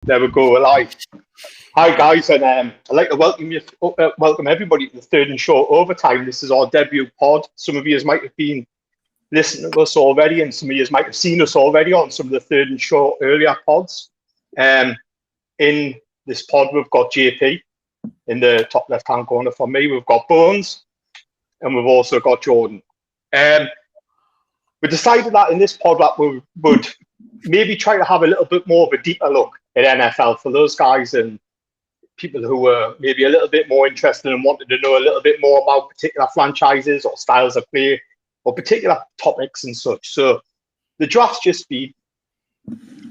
There we go, live. Hi guys, and I'd like to welcome everybody to the third and short overtime. This is our debut pod. Some of you might have been listening to us already, and some of you might have seen us already on some of the third and short earlier pods. In this pod, we've got JP in the top left-hand corner for me. We've got Bones, and we've also got Jordan. We decided that in this pod that we would maybe try to have a little bit more of a deeper look at NFL for those guys and people who were maybe a little bit more interested and wanted to know a little bit more about particular franchises or styles of play or particular topics and such. So the draft's just been,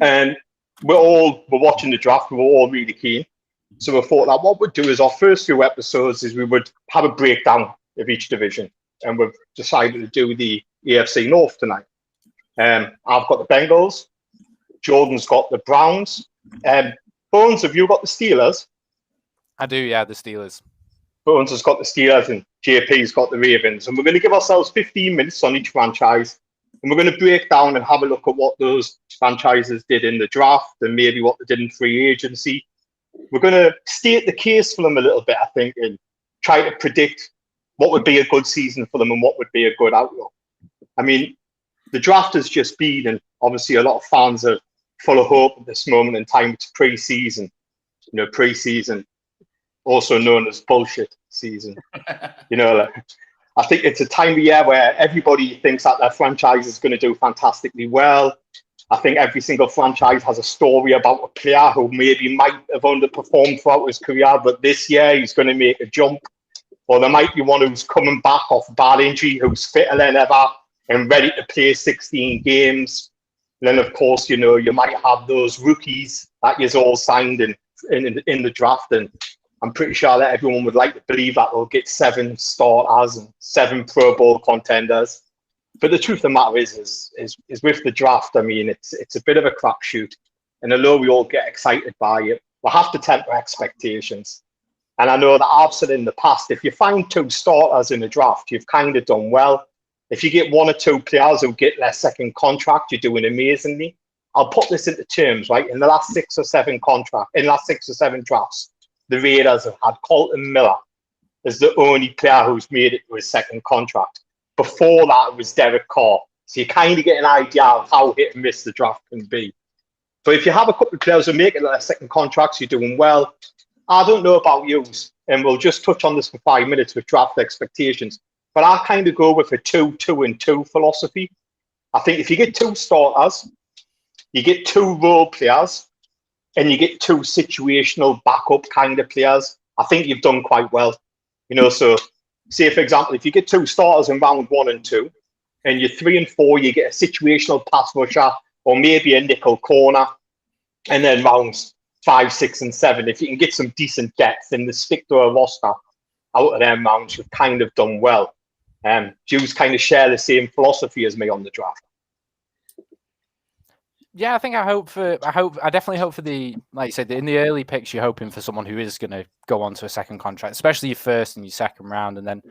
and we're watching the draft. We're all really keen. So we thought that what we'd do is our first few episodes is we would have a breakdown of each division, and we've decided to do the AFC North tonight. I've got the Bengals. Jordan's got the Browns. Bones, have you got the Steelers? I do, yeah, the Steelers. Bones has got the Steelers and JP's got the Ravens. And we're going to give ourselves 15 minutes on each franchise. And we're going to break down and have a look at what those franchises did in the draft and maybe what they did in free agency. We're going to state the case for them a little bit, I think, and try to predict what would be a good season for them and what would be a good outlook. I mean, the draft has just been, and obviously a lot of fans are full of hope at this moment in time. It's pre-season, pre-season, also known as bullshit season. I think it's a time of year where everybody thinks that their franchise is going to do fantastically well. I think every single franchise has a story about a player who maybe might have underperformed throughout his career, but this year he's going to make a jump. Or there might be one who's coming back off bad injury, who's fitter than ever and ready to play 16 games. And then, of course, you might have those rookies that you've all signed in the draft. And I'm pretty sure that everyone would like to believe that they'll get 7 starters and 7 Pro Bowl contenders. But the truth of the matter is with the draft, I mean, it's a bit of a crapshoot. And although we all get excited by it, we'll have to temper expectations. And I know that I've said in the past, if you find 2 starters in a draft, you've kind of done well. If you get 1 or 2 players who get their second contract, you're doing amazingly. I'll put this into terms, right? In the last 6 or 7 drafts, the Raiders have had Colton Miller as the only player who's made it to his second contract. Before that, it was Derek Carr. So you kind of get an idea of how hit and miss the draft can be. So if you have a couple of players who make it to their second contracts, you're doing well. I don't know about you, and we'll just touch on this for 5 minutes with draft expectations. But I kind of go with a 2-2-2 philosophy. I think if you get 2 starters, you get 2 role players, and you get 2 situational backup kind of players, I think you've done quite well. So say, for example, if you get 2 starters in round 1 and 2, and you're 3 and 4, you get a situational pass rusher or maybe a nickel corner, and then rounds 5, 6, and 7, if you can get some decent depth and stick to a roster out of them rounds, you've kind of done well. Jews kind of share the same philosophy as me on the draft. Yeah, I definitely hope for the, like you said, in the early picks, you're hoping for someone who is going to go on to a second contract, especially your first and your second round. And then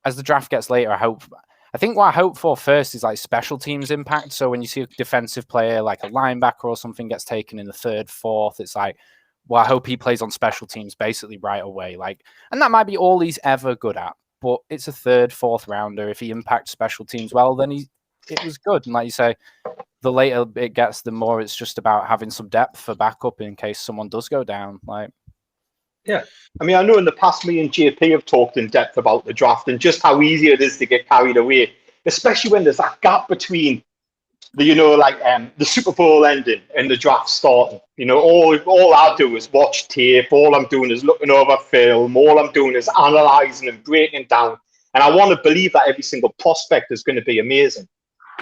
as the draft gets later, I think what I hope for first is like special teams impact. So when you see a defensive player like a linebacker or something gets taken in the 3rd, 4th, it's like, well, I hope he plays on special teams basically right away. And that might be all he's ever good at, but it's a 3rd, 4th rounder. If he impacts special teams well, then it was good. And like you say, the later it gets, the more it's just about having some depth for backup in case someone does go down. Yeah. I mean, I know in the past, me and JP have talked in depth about the draft and just how easy it is to get carried away, especially when there's that gap between the Super Bowl ending and the draft starting. All I do is watch tape. All I'm doing is looking over film. All I'm doing is analysing and breaking down. And I want to believe that every single prospect is going to be amazing.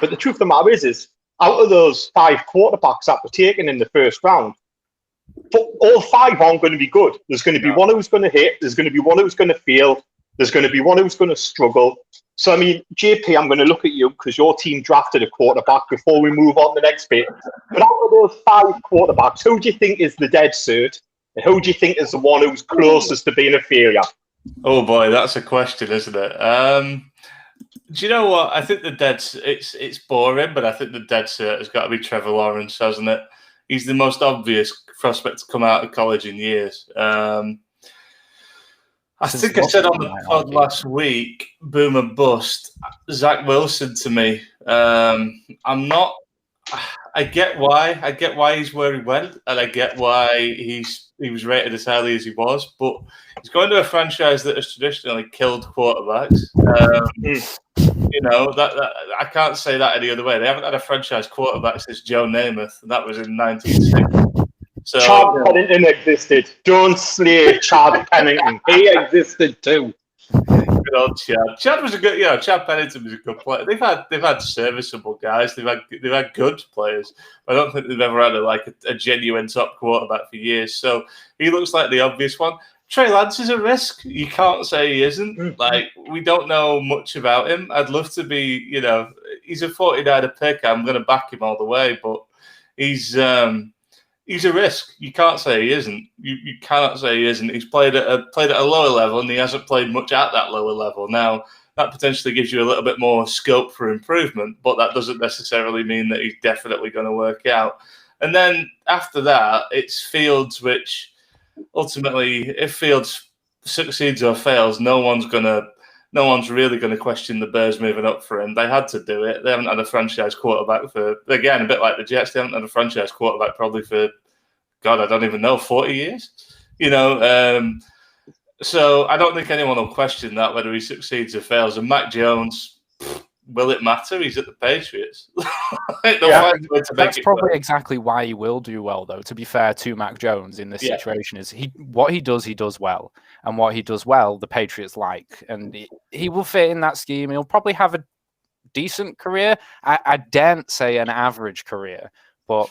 But the truth of the matter is out of those 5 quarterbacks that were taken in the first round, all 5 aren't going to be good. There's going to be one who's going to hit. There's going to be one who's going to fail. There's going to be one who's going to struggle. So, I mean, JP, I'm going to look at you because your team drafted a quarterback before we move on to the next bit. But out of those 5 quarterbacks, who do you think is the dead cert? And who do you think is the one who's closest to being a failure? Oh, boy, that's a question, isn't it? Do you know what? I think it's boring, but I think the dead cert has got to be Trevor Lawrence, hasn't it? He's the most obvious prospect to come out of college in years. I think I said on the pod last week, boom and bust. Zach Wilson to me. I'm not. I get why. I get why he's where he went, and I get why he was rated as highly as he was. But he's going to a franchise that has traditionally killed quarterbacks. You know that I can't say that any other way. They haven't had a franchise quarterback since Joe Namath, and that was in 1960. So, Chad Pennington existed. Don't slay Chad Pennington. He existed too. Good old Chad. Chad was a good, Chad Pennington was a good player. They've had serviceable guys. They've had good players. I don't think they've ever had a genuine top quarterback for years. So he looks like the obvious one. Trey Lance is a risk. You can't say he isn't. Like, we don't know much about him. I'd love to be, he's a 49er pick. I'm going to back him all the way, but he's a risk. You can't say he isn't. You cannot say he isn't. He's played at a lower level, and he hasn't played much at that lower level. Now, that potentially gives you a little bit more scope for improvement, but that doesn't necessarily mean that he's definitely going to work out. And then after that, it's Fields, which ultimately, if Fields succeeds or fails, no one's really going to question the Bears moving up for him. They had to do it. They haven't had a franchise quarterback for, again, a bit like the Jets, they haven't had a franchise quarterback probably for, God, I don't even know, 40 years? So I don't think anyone will question that, whether he succeeds or fails. And Mac Jones, will it matter? He's at the Patriots. That's probably exactly why he will do well, though. To be fair to Mac Jones in this situation, is what he does well, and what he does well, the Patriots like, and he will fit in that scheme. He'll probably have a decent career. I daren't say an average career, but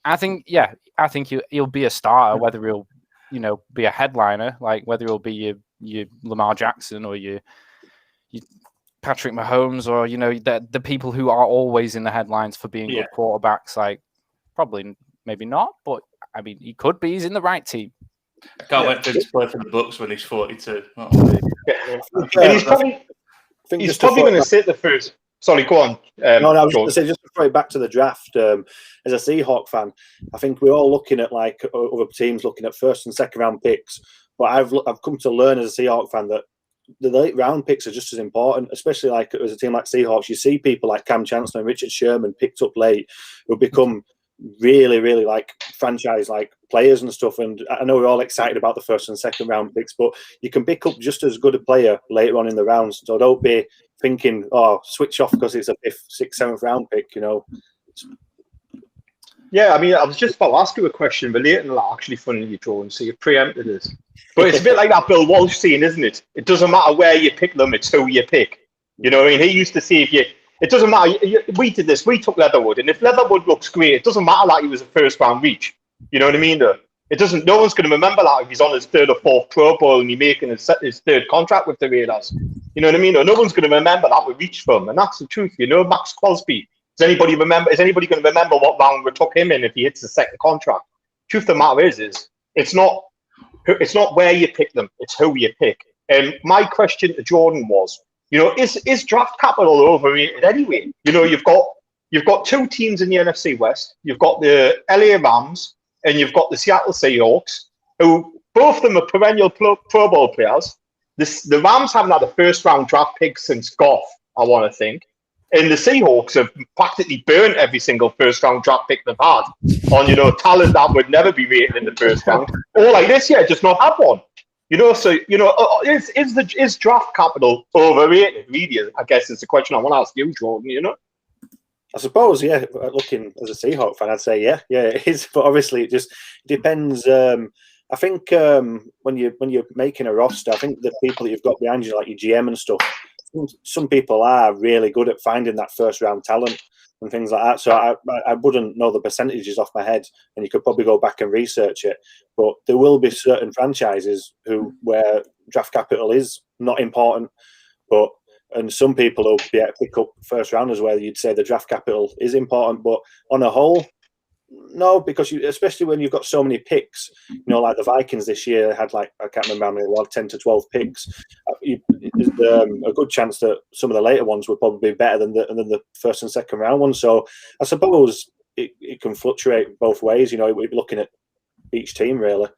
I think he'll be a starter. Whether he'll be a headliner, like whether he'll be your Lamar Jackson or your Patrick Mahomes, or the people who are always in the headlines for being good quarterbacks, like probably maybe not, but I mean he could be. He's in the right team. I can't wait for him to play for the Bucs when he's 42. And he's probably going to sit the first. Sorry, go on. I was going to say, just to throw it back to the draft, as a Seahawk fan, I think we're all looking at like other teams looking at first and second round picks, but I've come to learn as a Seahawk fan that the late round picks are just as important, especially like as a team like Seahawks. You see people like Cam Chancellor and Richard Sherman picked up late who become really, really like franchise like players and stuff. And I know we're all excited about the first and second round picks, but you can pick up just as good a player later on in the rounds. So don't be thinking, switch off because it's a 5th, 6th, 7th round pick, Yeah, I mean, I was just about to ask you a question relating to that, actually, funny you, Joe, so you preempted it. But it's a bit like that Bill Walsh scene, isn't it? It doesn't matter where you pick them, it's who you pick. You know what I mean? He used to say, it doesn't matter. We did this, we took Leatherwood, and if Leatherwood looks great, it doesn't matter that he was a first round reach. You know what I mean? No one's going to remember that if he's on his 3rd or 4th Pro Bowl and he's making his 3rd contract with the Raiders. You know what I mean? No one's going to remember that we reached for him, and that's the truth. Max Crosby. Is anybody going to remember what round we took him in if he hits the 2nd contract? Truth of the matter is it's not where you pick them, it's who you pick. And my question to Jordan was, is draft capital overrated anyway? You've got 2 teams in the NFC West. You've got the LA Rams and you've got the Seattle Seahawks, who both of them are perennial Pro Bowl players. The Rams haven't had a 1st round draft pick since Goff, I want to think. And the Seahawks have practically burnt every single 1st round draft pick they've had on, talent that would never be rated in the 1st round. Or like this year, just not have one. Is draft capital overrated? Really, I guess is the question I want to ask you, Jordan. I suppose, looking as a Seahawk fan, I'd say, yeah, it is. But obviously, it just depends. I think when you're making a roster, I think the people that you've got behind you, like your GM and stuff, some people are really good at finding that 1st round talent and things like that. So I wouldn't know the percentages off my head, and you could probably go back and research it. But there will be certain franchises where draft capital is not important, and some people will be able to pick up 1st rounders where you'd say the draft capital is important. But on a whole, no, because especially when you've got so many picks, like the Vikings this year had I can't remember how many, 10 to 12 picks. There's a good chance that some of the later ones would probably be better than the 1st and 2nd round ones. So I suppose it can fluctuate both ways. We'd be looking at each team, really.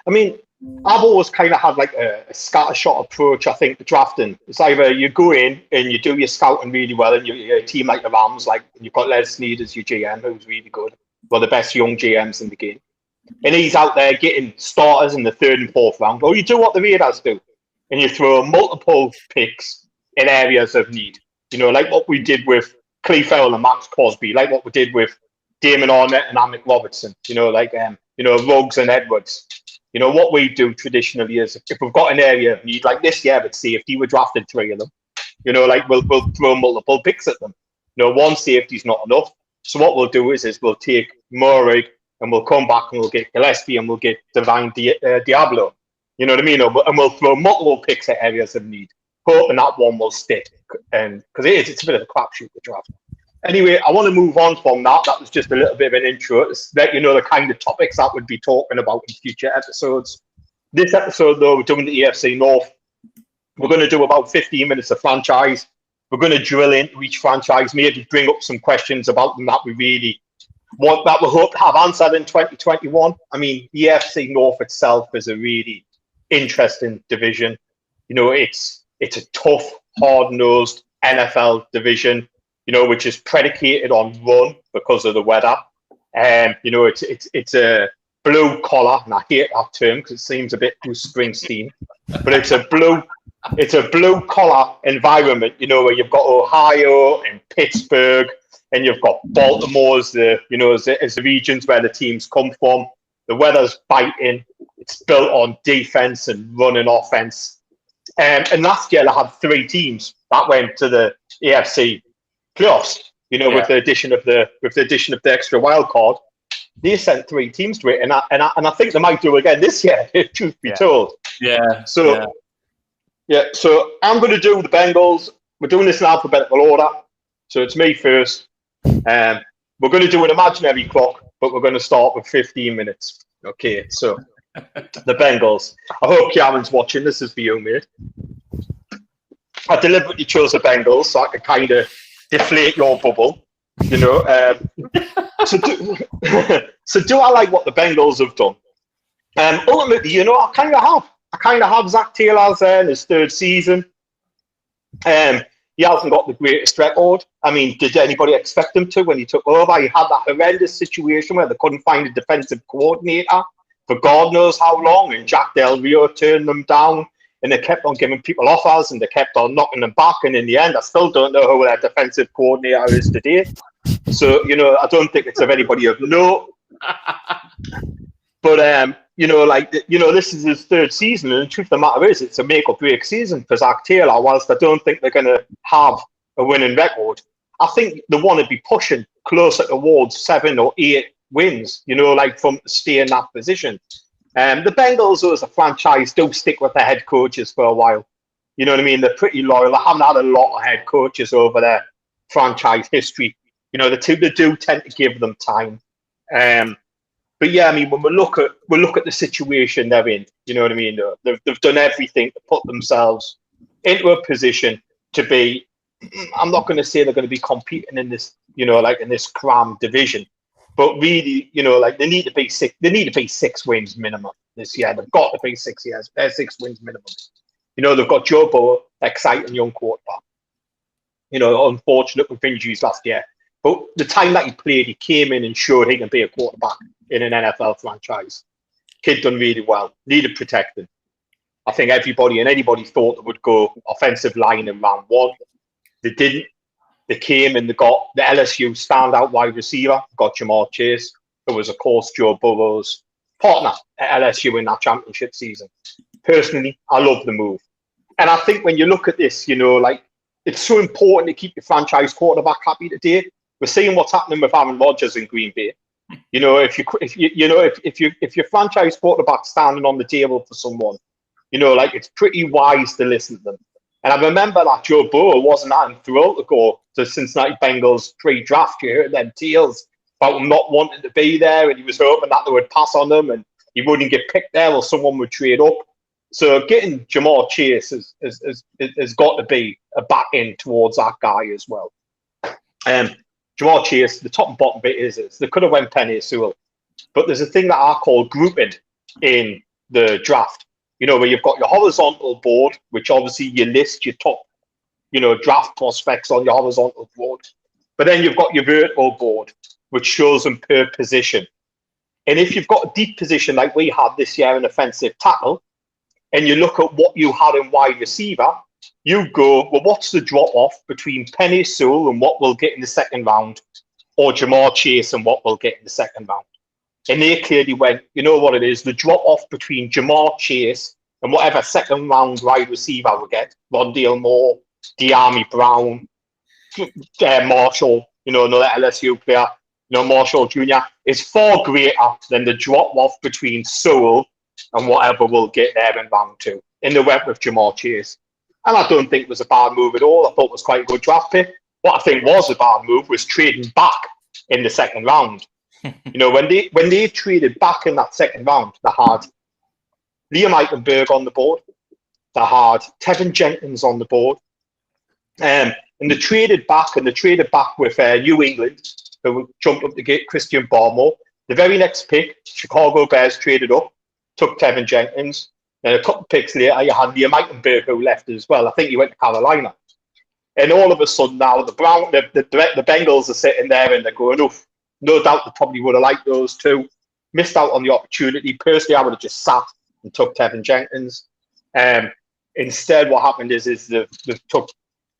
I mean, I've always kind of had like a scattershot approach, I think, to drafting. It's either you go in and you do your scouting really well, and you're a team like the Rams, like you've got Les Snead as your GM, who's really good, one of the best young GMs in the game. And he's out there getting starters in the 3rd and 4th round. Or you do what the Raiders do, and you throw multiple picks in areas of need. You know, like what we did with Clee Farrell and Max Crosby, like what we did with Damon Arnett and Amick Robertson, you know, like, Ruggs and Edwards. You know, what we do traditionally is if we've got an area of need, like this year, let's see if we drafted 3 of them, you know, like we'll throw multiple picks at them. You know, one safety's not enough. So what we'll do is we'll take Murray and we'll come back and we'll get Gillespie and we'll get Divine Diablo. You know what I mean? And we'll throw multiple picks at areas of need, hoping that one will stick. And because it's a bit of a crapshoot to draft. Anyway, I want to move on from that. That was just a little bit of an intro to let you know the kind of topics that we'd be talking about in future episodes. This episode, though, we're doing the AFC North. We're going to do about 15 minutes of franchise. We're going to drill into each franchise, maybe bring up some questions about them that we really want, that we hope to have answered in 2021. I mean, the AFC North itself is a really interesting division. You know, it's a tough, hard-nosed NFL division, you know, which is predicated on run because of the weather. You know, it's a blue collar, and I hate that term because it seems a bit Bruce Springsteen, but it's a blue collar environment, you know, where you've got Ohio and Pittsburgh, and you've got Baltimore as the regions where the teams come from. The weather's biting. It's built on defense and running offense. And last year they had 3 teams that went to the AFC playoffs. You know, with the addition of the extra wild card, they sent 3 teams to it, and I think they might do again this year. Truth be told. Yeah. So I'm going to do the Bengals. We're doing this in alphabetical order, so it's me first. We're going to do an imaginary clock, but we're going to start with 15 minutes. Okay, so the Bengals. I hope Cameron's watching. This is for you, mate. I deliberately chose the Bengals so I could kind of deflate your bubble, you know. So do I like what the Bengals have done? Ultimately, you know, I kind of have Zach Taylor's in his 3rd season. He hasn't got the greatest record. I mean, did anybody expect him to when he took over? He had that horrendous situation where they couldn't find a defensive coordinator for God knows how long, and Jack Del Rio turned them down, and they kept on giving people offers, and they kept on knocking them back, and in the end, I still don't know who their defensive coordinator is today. So, you know, I don't think it's of anybody of note. But, you know, like, you know, this is his 3rd season, and the truth of the matter is it's a make or break season for Zach Taylor. Whilst I don't think they're going to have a winning record, I think they want to be pushing closer towards 7 or 8 wins, you know, like from stay in that position. The Bengals, as a franchise, do stick with their head coaches for a while. You know what I mean? They're pretty loyal. They haven't had a lot of head coaches over their franchise history. You know, they do tend to give them time. But yeah, I mean, when we look at the situation they're in, you know what I mean? They've done everything to put themselves into a position to be. I'm not going to say they're going to be competing in this, you know, like in this cram division, but really, you know, like they need to be 6. They need to be 6 wins minimum this year. They've got to be 6 years. They're 6 wins minimum. You know, they've got Joe Burrow, exciting young quarterback. You know, unfortunate with injuries last year, but the time that he played, he came in and showed he can be a quarterback in an NFL franchise. Kid done really well. Needed protecting. I think anybody thought they would go offensive line in round 1. They didn't. They came and they got the LSU standout wide receiver, got Jamar Chase, who was, of course, Joe Burrow's partner at LSU in that championship season. Personally, I love the move. And I think when you look at this, you know, like, it's so important to keep your franchise quarterback happy today. We're seeing what's happening with Aaron Rodgers in Green Bay. You know, if your franchise quarterback's standing on the table for someone, you know, like, it's pretty wise to listen to them. And I remember that Joe Burrow wasn't thrilled to go to Cincinnati Bengals pre-draft. You heard them tales about him not wanting to be there, and he was hoping that they would pass on him and he wouldn't get picked there or someone would trade up. So getting Jamar Chase has got to be a back end towards that guy as well. Jamar Chase, the top and bottom bit is they could have went Penei Sewell. But there's a thing that I call grouping in the draft. Where you've got your horizontal board, which obviously you list your top, draft prospects on your horizontal board. But then you've got your vertical board, which shows them per position. And if you've got a deep position like we had this year in offensive tackle, and you look at what you had in wide receiver, you go, well, what's the drop-off between Penny Sewell and what we'll get in the second round, or Jamar Chase and what we'll get in the second round? And they clearly went, you know what it is, the drop-off between Jamar Chase and whatever second-round wide receiver we get, Rondale Moore, De'Ami Brown, Marshall, another LSU player, Marshall Jr., is far greater than the drop-off between Sewell and whatever we'll get there in round 2. And they went with Jamar Chase. And I don't think it was a bad move at all. I thought it was quite a good draft pick. What I think was a bad move was trading back in the second round. When they traded back in that second round, they had Liam Eichenberg on the board. They had Tevin Jenkins on the board. And they traded back with New England, who jumped up to get Christian Barmore. The very next pick, Chicago Bears traded up, took Tevin Jenkins. And a couple of picks later, you had Liam Eichenberg, who left as well. I think he went to Carolina. And all of a sudden now, the Bengals are sitting there and they're going, oof. No doubt they probably would have liked those two. Missed out on the opportunity. Personally, I would have just sat and took Tevin Jenkins. Instead, what happened is they took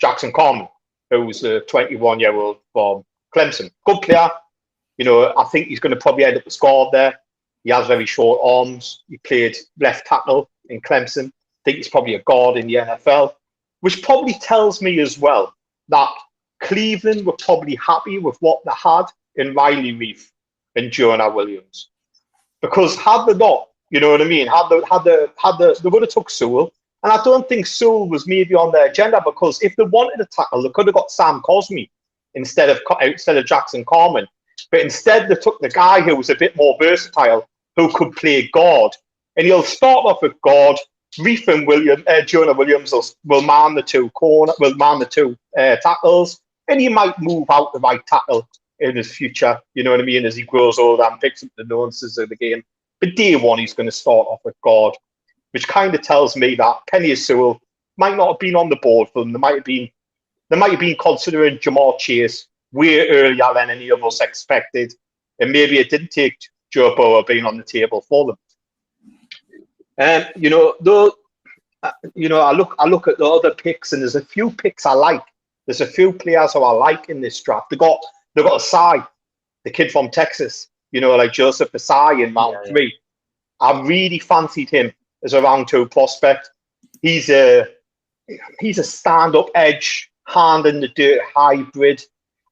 Jackson Carman, who was a 21-year-old from Clemson. Good player. I think he's going to probably end up a guard there. He has very short arms. He played left tackle in Clemson. I think he's probably a guard in the NFL, which probably tells me as well that Cleveland were probably happy with what they had in Riley Reif and Jonah Williams. Because had they not, you know what I mean, they would have took Sewell. And I don't think Sewell was maybe on their agenda, because if they wanted a tackle, they could have got Sam Cosmi instead of Jackson Carman. But instead, they took the guy who was a bit more versatile, who could play guard. And he'll start off at guard. Reif and Jonah Williams will man the two tackles, and he might move out the right tackle in his future, you know what I mean, as he grows older and picks up the nuances of the game. But day one, he's going to start off at guard, which kind of tells me that Penny Sewell might not have been on the board for them. They might have been considering Jamar Chase way earlier than any of us expected, and maybe it didn't take Joe Burrow being on the table for them. And I look at the other picks, and there's a few picks I like. There's a few players who I like in this draft. They got Asai, the kid from Texas, like Joseph Asai in round 3. I really fancied him as a round 2 prospect. He's a stand-up edge, hand in the dirt hybrid.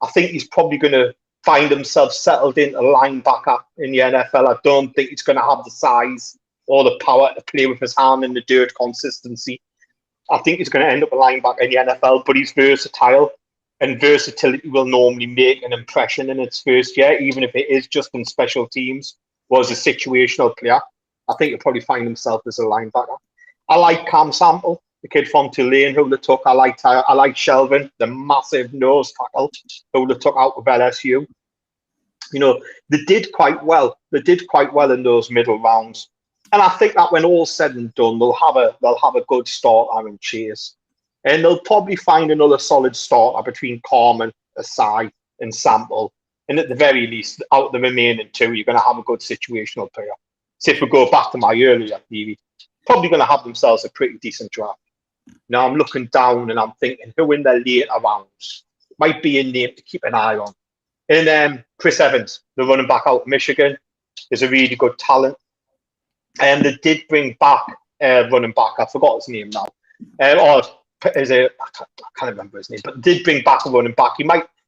I think he's probably going to find himself settled into linebacker in the NFL. I don't think he's going to have the size or the power to play with his hand in the dirt consistency. I think he's going to end up a linebacker in the NFL, but he's versatile, and versatility will normally make an impression in its first year, even if it is just in special teams or as a situational player. I think he'll probably find himself as a linebacker. I like Cam Sample, the kid from Tulane who they took. I like Shelvin, the massive nose tackle who they took out of LSU. They did quite well. They did quite well in those middle rounds. And I think that when all's said and done, they'll have a good starter in Chase. And they'll probably find another solid starter between Carman, Asai, and Sample. And at the very least, out of the remaining two, you're going to have a good situational player. So if we go back to my earlier theory, probably going to have themselves a pretty decent draft. Now I'm looking down and I'm thinking who in their later rounds might be a name to keep an eye on. And Chris Evans, the running back out of Michigan, is a really good talent. And they did bring back running back. I forgot his name now. I can't remember his name, but did bring back a running back.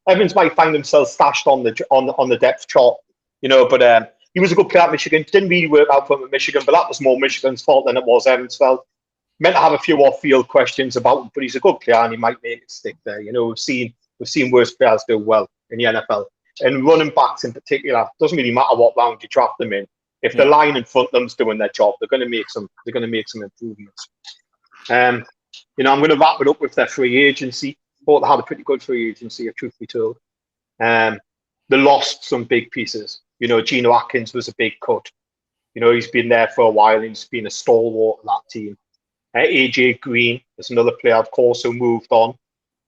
Evans might find himself stashed on the depth chart, But he was a good player at Michigan. Didn't really work out for him at Michigan, but that was more Michigan's fault than it was Evans' fault. Meant to have a few off-field questions about him, but he's a good player and he might make it stick there. We've seen worse players do well in the NFL. And running backs in particular, doesn't really matter what round you draft them in. If the line in front of them's doing their job, they're going to make some improvements. I'm going to wrap it up with their free agency. Thought they had a pretty good free agency, if truth be told. They lost some big pieces. Geno Atkins was a big cut. He's been there for a while and he's been a stalwart of that team. AJ Green is another player, of course, who moved on.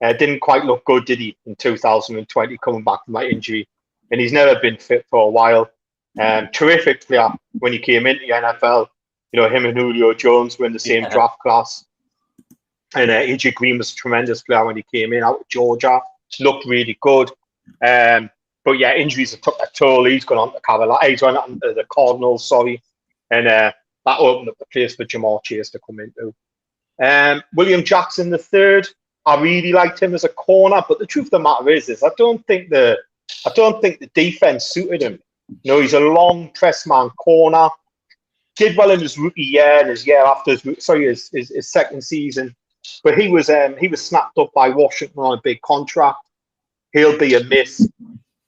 Didn't quite look good, did he, in 2020, coming back from that injury. And he's never been fit for a while. Terrific player when he came into the NFL. Him and Julio Jones were in the same draft class. And AJ Green was a tremendous player when he came in out of Georgia. Looked really good. But yeah, injuries have took a toll. He's gone on to Carolina. He's gone on to the Cardinals, sorry. And that opened up the place for Jamar Chase to come into. William Jackson III, I really liked him as a corner, but the truth of the matter is I don't think the defense suited him. He's a long press man corner. Did well in his rookie year and his year after his second season. But he was snapped up by Washington on a big contract. He'll be a miss.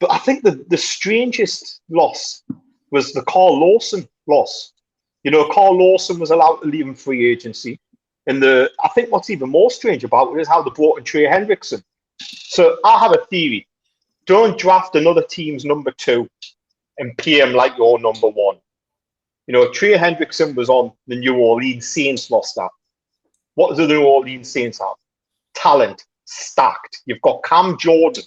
But I think the strangest loss was the Carl Lawson loss. Carl Lawson was allowed to leave in free agency. And I think what's even more strange about it is how they brought in Trey Hendrickson. So I have a theory. Don't draft another team's number 2 and play him like your number 1. Trey Hendrickson was on the New Orleans Saints roster. What do the New Orleans Saints have? Talent. Stacked. You've got Cam Jordan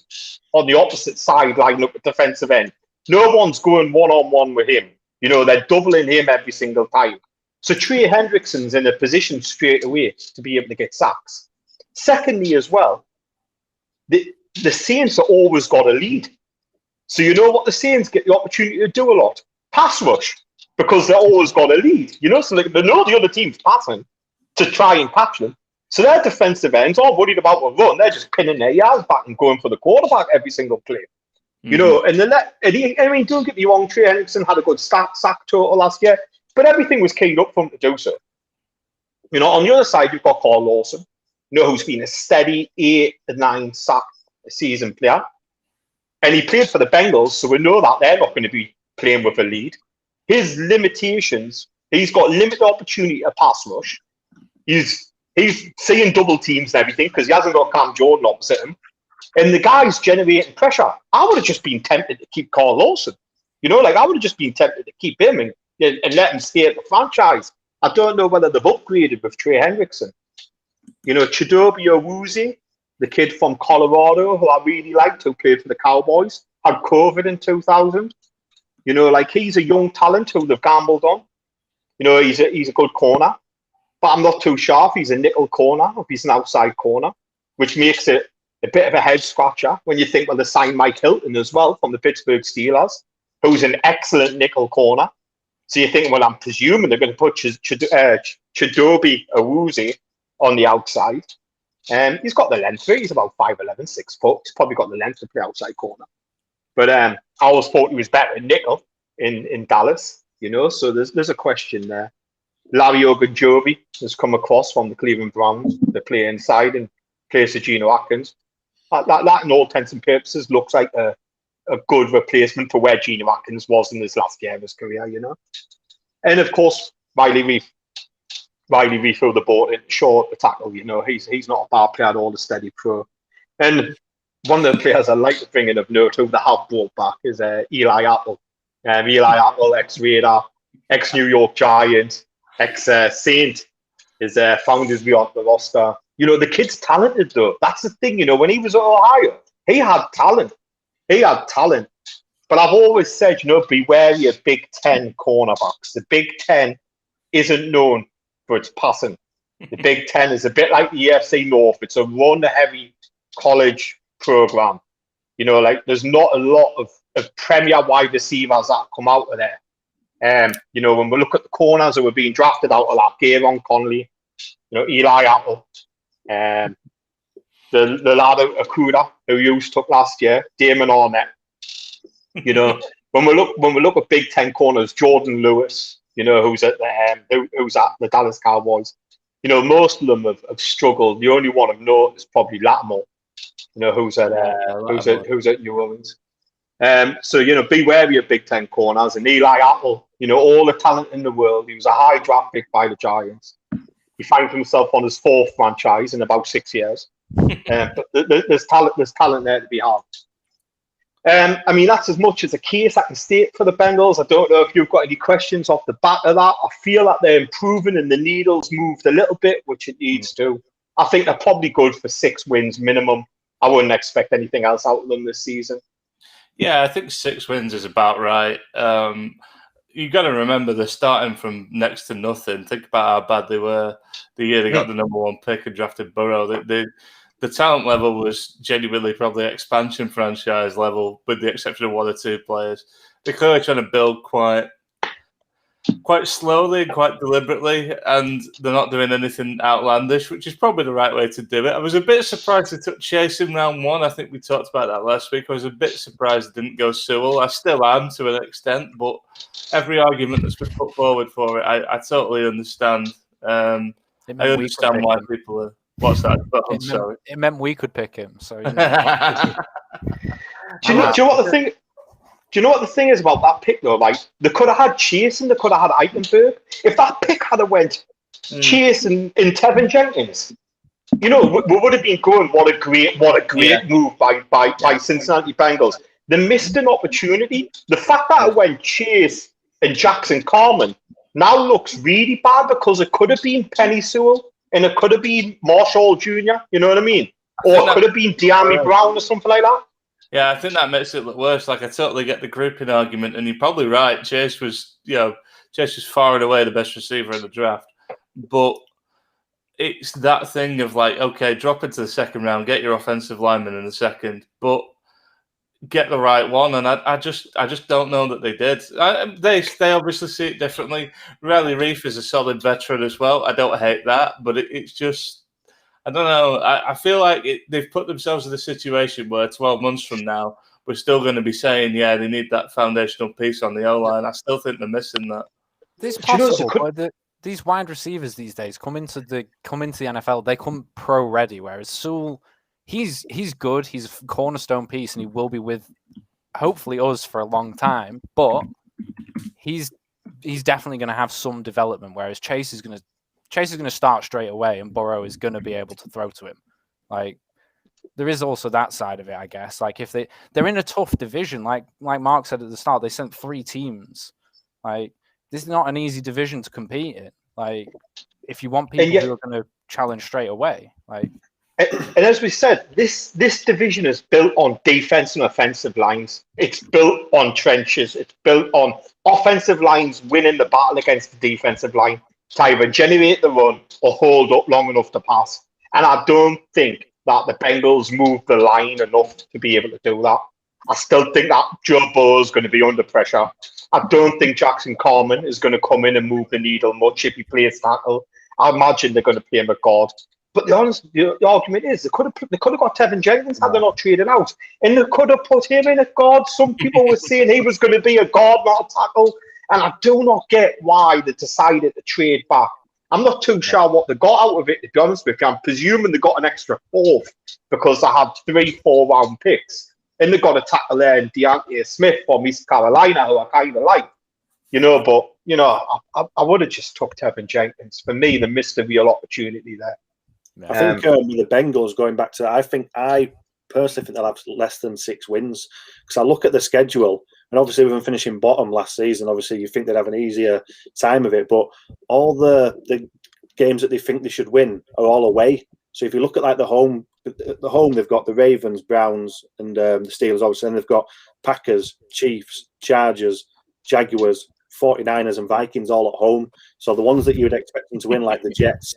on the opposite side lining up at defensive end. No one's going one-on-one with him. They're doubling him every single time. So Trey Hendrickson's in a position straight away to be able to get sacks. Secondly, as well, the Saints are always got a lead. So what the Saints get the opportunity to do a lot? Pass rush, because they're always got a lead. So they know the other team's passing to try and catch them. So their defensive ends aren't worried about a run. They're just pinning their yards back and going for the quarterback every single play. And then don't get me wrong, Trey Hendrickson had a good sack total last year, but everything was keyed up for him to do so. On the other side, you've got Carl Lawson, who's been a steady 8 to 9 sack a season player. And he played for the Bengals, so we know that they're not going to be playing with a lead. His limitations, he's got limited opportunity to pass rush. He's seeing double teams and everything because he hasn't got Cam Jordan opposite him. And the guy's generating pressure. I would have just been tempted to keep Carl Lawson. I would have just been tempted to keep him and let him stay at the franchise. I don't know whether they've upgraded with Trey Hendrickson. Chidobe Awuzie, the kid from Colorado who I really liked, who played for the Cowboys, had COVID in 2000. He's a young talent who they've gambled on. He's a good corner. But I'm not too sure if he's a nickel corner or if he's an outside corner, which makes it a bit of a head scratcher when you think, well, they signed Mike Hilton as well from the Pittsburgh Steelers, who's an excellent 'nickel corner. So you're thinking, well, I'm presuming they're going to put Chidobe Awuzie on the outside. He's got the length for it. He's about 5'11", 6 foot. He's probably got the length to play outside corner. But I always thought he was better in nickel in Dallas, so there's a question there. Larry Ogunjobi has come across from the Cleveland Browns to play inside in place of Geno Atkins. That in all intents and purposes looks like a good replacement for where Geno Atkins was in his last year of his career, And of course, Riley Reef threw the ball in short the tackle, he's not a bad player at all, a steady pro. And one of the players I like to bring in of note who they have brought back is Eli Apple. Eli Apple, ex-Raider, ex-New York Giant, ex-Saint, is found his way on the roster. The kid's talented though. That's the thing, when he was at Ohio, he had talent. But I've always said, be wary of Big Ten cornerbacks. The Big Ten isn't known for its passing. The Big Ten is a bit like the AFC North. It's a run-heavy college program. There's not a lot of premier wide receivers that come out of there. When we look at the corners who are being drafted out of that, Gayron Conley, Eli Apple, the lad Okuda who you took last year, Damon Arnett. When we look at Big Ten corners, Jordan Lewis, who's at the Dallas Cowboys. Most of them have struggled. The only one I've noticed is probably Lattimore, who's at New Orleans. So be wary of Big Ten corners. And Eli Apple, all the talent in the world. He was a high draft pick by the Giants. He found himself on his 4th franchise in about 6 years. But there's talent there to be had. I mean, that's as much as a case I can state for the Bengals. I don't know if you've got any questions off the back of that. I feel that they're improving and the needle's moved a little bit, which it needs to. I think they're probably good for 6 wins minimum. I wouldn't expect anything else out of them this season. Yeah, I think 6 wins is about right. You got to remember they're starting from next to nothing. Think about how bad they were the year they got the number 1 pick and drafted Burrow. The talent level was genuinely probably expansion franchise level, with the exception of 1 or 2 players. They're clearly trying to build quite slowly and quite deliberately, and they're not doing anything outlandish, which is probably the right way to do it. I was a bit surprised they took Chase in round 1. I think we talked about that last week. I was a bit surprised they didn't go Sewell. I still am to an extent, but every argument that's been put forward for it, I totally understand. I understand why people are... What's that? I'm sorry. It meant we could pick him. So, do you know what the thing? Do you know what the thing is about that pick though? Like, they could have had Chase and they could have had Eichenberg. If that pick had went Chase and Tevin Jenkins, we would have been going. What a great move by Cincinnati Bengals. They missed an opportunity. The fact that it went Chase and Jackson Carman now looks really bad because it could have been Penny Sewell. And it could have been Marshall Jr., you know what I mean? Or it could have been De'Ami Brown or something like that. Yeah, I think that makes it look worse. Like, I totally get the grouping argument, and you're probably right. Chase was far and away the best receiver in the draft. But it's that thing of like, okay, drop into the second round, get your offensive lineman in the second, but get the right one. And I just don't know that they did. They obviously see it differently. Riley Reef is a solid veteran as well. I don't hate that, but it's just, I don't know. I feel like they've put themselves in a situation where 12 months from now, we're still going to be saying, yeah, they need that foundational piece on the O-line. I still think they're missing that. It's possible, but these wide receivers these days come into the NFL, they come pro ready, whereas Sewell, he's good, he's a cornerstone piece, and he will be with hopefully us for a long time, but he's definitely going to have some development, whereas Chase is going to start straight away, and Burrow is going to be able to throw to him. Like, there is also that side of it, I guess. Like, if they're in a tough division, like Mark said at the start, they sent 3 teams. Like, this is not an easy division to compete in. Like, if you want people who are going to challenge straight away, like. And as we said, this division is built on defense and offensive lines. It's built on trenches. It's built on offensive lines winning the battle against the defensive line to either generate the run or hold up long enough to pass. And I don't think that the Bengals moved the line enough to be able to do that. I still think that Joe Burrow is going to be under pressure. I don't think Jackson Carman is going to come in and move the needle much if he plays tackle. I imagine they're going to play him at guard. But the argument is they could have got Tevin Jenkins had they not traded out, and they could have put him in at guard. Some people were saying he was going to be a guard, not a tackle, and I do not get why they decided to trade back. I'm not too sure what they got out of it, to be honest with you. I'm presuming they got an extra 4th because they had 3 4-round picks, and they got a tackle there in Deontay Smith from East Carolina, who I kind of like, But I would have just took Tevin Jenkins. For me, they missed a real opportunity there. I think with the Bengals, going back to that, I personally think they'll have less than 6 wins, because I look at the schedule, and obviously with them finishing bottom last season, obviously you think they'd have an easier time of it, but all the games that they think they should win are all away. So if you look at like the home, they've got the Ravens, Browns, and the Steelers, obviously, and they've got Packers, Chiefs, Chargers, Jaguars, 49ers, and Vikings all at home. So the ones that you would expect them to win, like the Jets,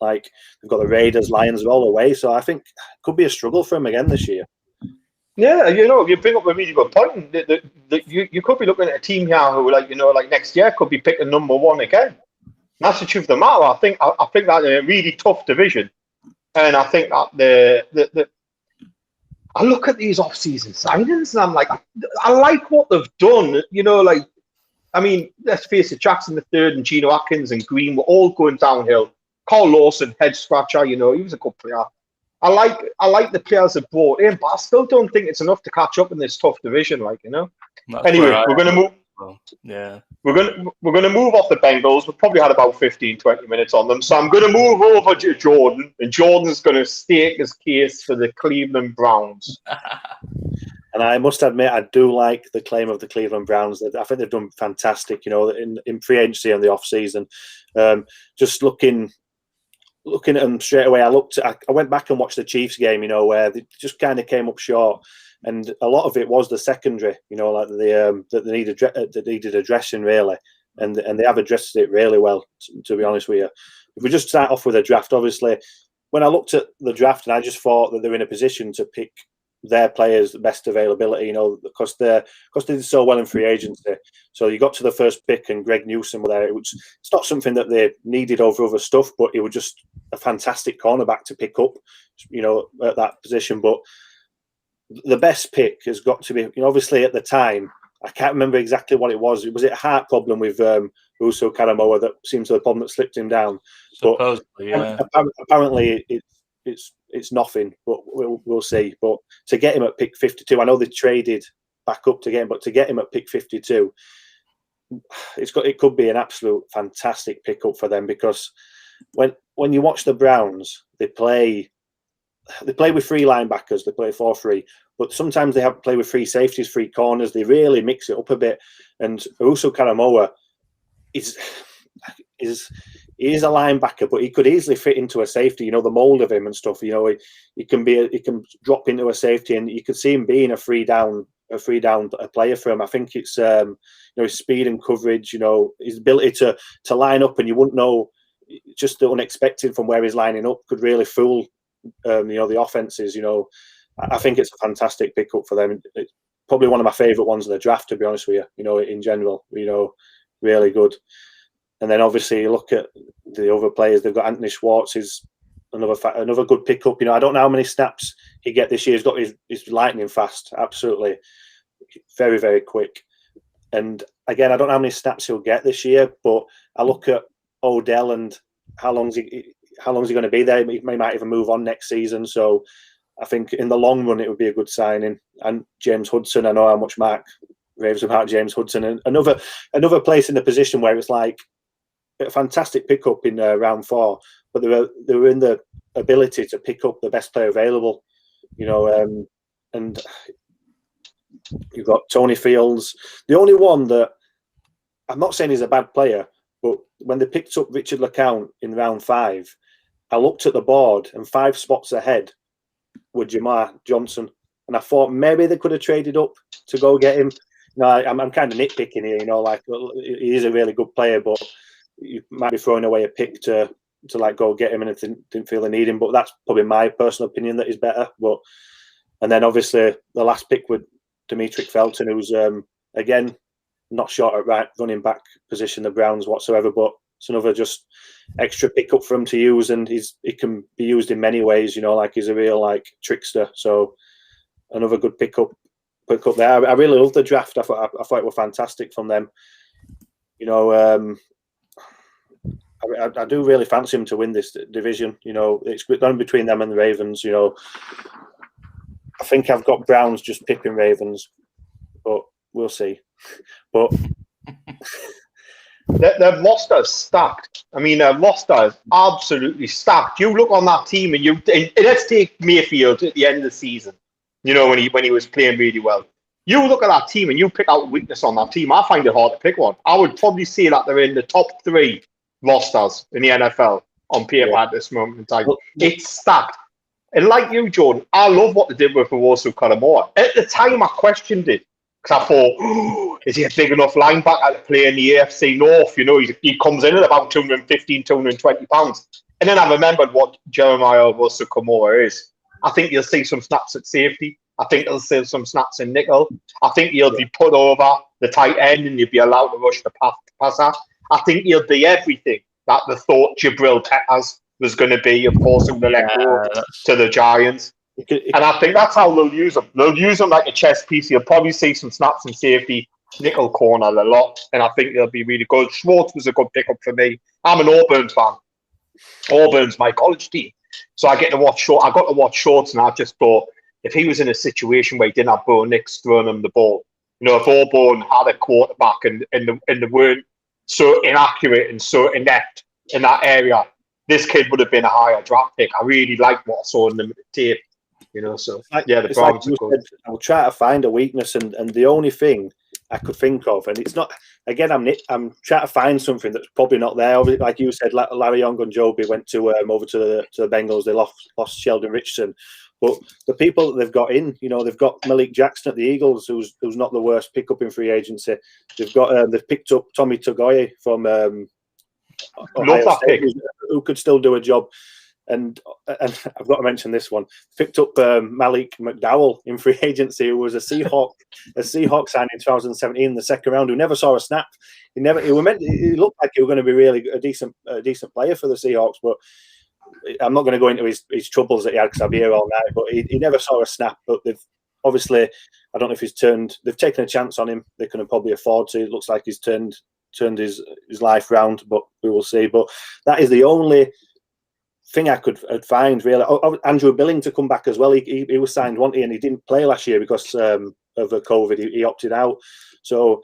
like they've got the Raiders, Lions, all away. So I think it could be a struggle for them again this year. Yeah, you bring up a really good point. You could be looking at a team here who, like next year, could be picking number 1 again. That's the truth of the matter. I think that's a really tough division, and I think that I look at these off-season signings, and I'm like, I like what they've done. I mean, let's face it, Jackson III and Geno Atkins and Green were all going downhill. Carl Lawson, head scratcher, he was a good player. I like the players they brought in, but I still don't think it's enough to catch up in this tough division, Anyway, we're going to move. Yeah, we're going to move off the Bengals. We've probably had about 15-20 minutes on them, so I'm going to move over to Jordan, and Jordan's going to state his case for the Cleveland Browns. And I must admit, I do like the claim of the Cleveland Browns. I think they've done fantastic, in free agency and the off season. Just looking at them straight away, I went back and watched the Chiefs game, where they just kind of came up short, and a lot of it was the secondary, like that they needed addressing really, and they have addressed it really well. To be honest with you, if we just start off with a draft, obviously, when I looked at the draft, and I just thought that they're in a position to pick their players the best availability, because they did so well in free agency. So you got to the first pick and Greg Newsome were there. It's not something that they needed over other stuff, but it was just a fantastic cornerback to pick up, at that position. But the best pick has got to be, obviously at the time, I can't remember exactly what it was. Was it a heart problem with Russo Karamoa that seems to be the problem that slipped him down? Supposedly, yeah. Apparently, it's nothing, but we'll see. But to get him at pick 52, I know they traded back up to get him, but to get him at pick 52, it could be an absolute fantastic pickup for them, because when you watch the Browns, they play with three linebackers, they play 4-3, but sometimes they have to play with three safeties, three corners. They really mix it up a bit. And Russo Karamoa he is a linebacker, but he could easily fit into a safety. The mold of him and stuff. He can drop into a safety, and you could see him being a three down player for him. I think it's his speed and coverage. His ability to line up, and you wouldn't know, just the unexpected from where he's lining up could really fool the offenses. I think it's a fantastic pickup for them. It's probably one of my favourite ones in the draft, to be honest with you. In general, really good. And then obviously you look at the other players. They've got Anthony Schwartz, is another good pickup. I don't know how many snaps he get this year. He's got his lightning fast, absolutely, very, very quick. And again, I don't know how many snaps he'll get this year, but I look at Odell and how long's he going to be there? He might even move on next season. So I think in the long run it would be a good signing. And James Hudson, I know how much Mark raves about James Hudson, and another place in the position where it's like a fantastic pickup in round 4, but they were in the ability to pick up the best player available, and you've got Tony Fields. The only one that I'm not saying he's a bad player, but when they picked up Richard LeCounte in round 5, I looked at the board, and 5 spots ahead were Jamar Johnson, and I thought maybe they could have traded up to go get him. I'm kind of nitpicking here, he is a really good player, but you might be throwing away a pick to go get him, and if they didn't feel they need him. But that's probably my personal opinion, that he's better. And then obviously the last pick with Dimitri Felton, who's again not short at right running back position, the Browns whatsoever, but it's another just extra pickup for him to use, and he can be used in many ways. He's a real trickster. So another good pickup there. I really love the draft. I thought it was fantastic from them. I do really fancy him to win this division. It's done between them and the Ravens. I think I've got Browns just pipping Ravens, but we'll see. But their roster is stacked. Their roster is absolutely stacked. You look on that team, and let's take Mayfield at the end of the season. When he was playing really well. You look at that team and you pick out a weakness on that team. I find it hard to pick one. I would probably say that they're in the top 3 rosters in the NFL on paper at this moment in time. It's stacked. And like you, Jordan, I love what they did with Russo Karamoa. At the time, I questioned it, because I thought, is he a big enough linebacker to play in the AFC North? He comes in at about 215, 220 pounds. And then I remembered what Jeremiah Russo Karamoa is. I think you'll see some snaps at safety. I think he'll see some snaps in nickel. I think he'll be put over the tight end, and you'll be allowed to rush the passer. I think he'll be everything that they thought Jabril Peppers was going to be, of course, in the let go to the Giants. And I think that's how they'll use him. They'll use him like a chess piece. You'll probably see some snaps in safety, nickel corner a lot, and I think they'll be really good. Schwartz was a good pickup for me. I'm an Auburn fan. Auburn's my college team. So I got to watch Schwartz, and I just thought, if he was in a situation where he didn't have Bo Nix throwing him the ball, if Auburn had a quarterback and they weren't so inaccurate and so inept in that area, this kid would have been a higher draft pick. I really liked what I saw in the tape. So the Browns are good. I'll try to find a weakness, and the only thing I could think of, and it's not, again, I'm trying to find something that's probably not there. Like you said, Larry Ogunjobi went to over to the Bengals. They lost Sheldon Richardson, but the people that they've got in, they've got Malik Jackson at the Eagles, who's not the worst pickup in free agency. They've picked up Tommy Togoye from Ohio State, who could still do a job. And I've got to mention this one. Picked up Malik McDowell in free agency, who was a Seahawk signing in 2017 in the second round, who never saw a snap. He looked like he was going to be really a decent player for the Seahawks, but I'm not going to go into his troubles that he had because I'll be here all night. But he never saw a snap. But they've obviously, I don't know if they've taken a chance on him. They can probably afford to. It looks like he's turned his life round, but we will see. But that is the only thing I could find really. Andrew Billing to come back as well. He was signed, wasn't he? And he didn't play last year because of COVID. He opted out. So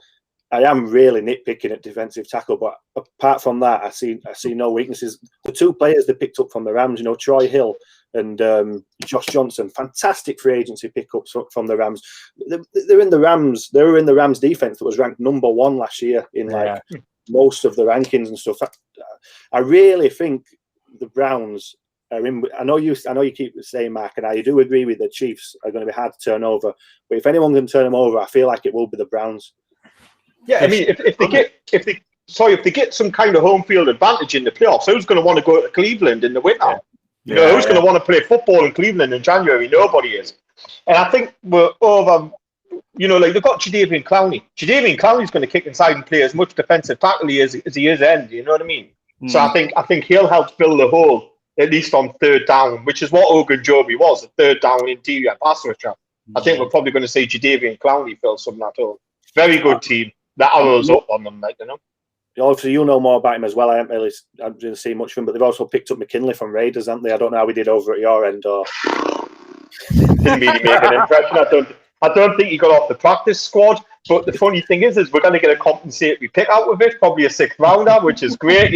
I am really nitpicking at defensive tackle. But apart from that, I see no weaknesses. The two players they picked up from the Rams, Troy Hill and Josh Johnson, fantastic free agency pickups from the Rams. They're in the Rams. They were in the Rams defense that was ranked number 1 last year in most of the rankings and stuff. I really think the Browns are in. I know you keep saying, Mark, and I do agree with the Chiefs are going to be hard to turn over. But if anyone can turn them over, I feel like it will be the Browns. Yeah, I mean, if they get some kind of home field advantage in the playoffs, who's going to want to go to Cleveland in the winter? Who's going to want to play football in Cleveland in January? Nobody is. And I think we're over. They've got Jadeveon Clowney. Jadeveon Clowney's going to kick inside and play as much defensive tackle as he is end. You know what I mean? So I think he'll help fill the hole, at least on third down, which is what Ogunjobi was, a third down interior pass rusher. I think we're probably going to see Jadeveon Clowney fill some of that hole. Very good team. That arrows up on them, Obviously, you know more about him as well. I didn't see much of him, but they've also picked up McKinley from Raiders, haven't they? I don't know how we did over at your end. Or didn't really make an impression. I don't think he got off the practice squad. But the funny thing is we're going to get a compensatory pick out of it, probably a 6th rounder, which is great.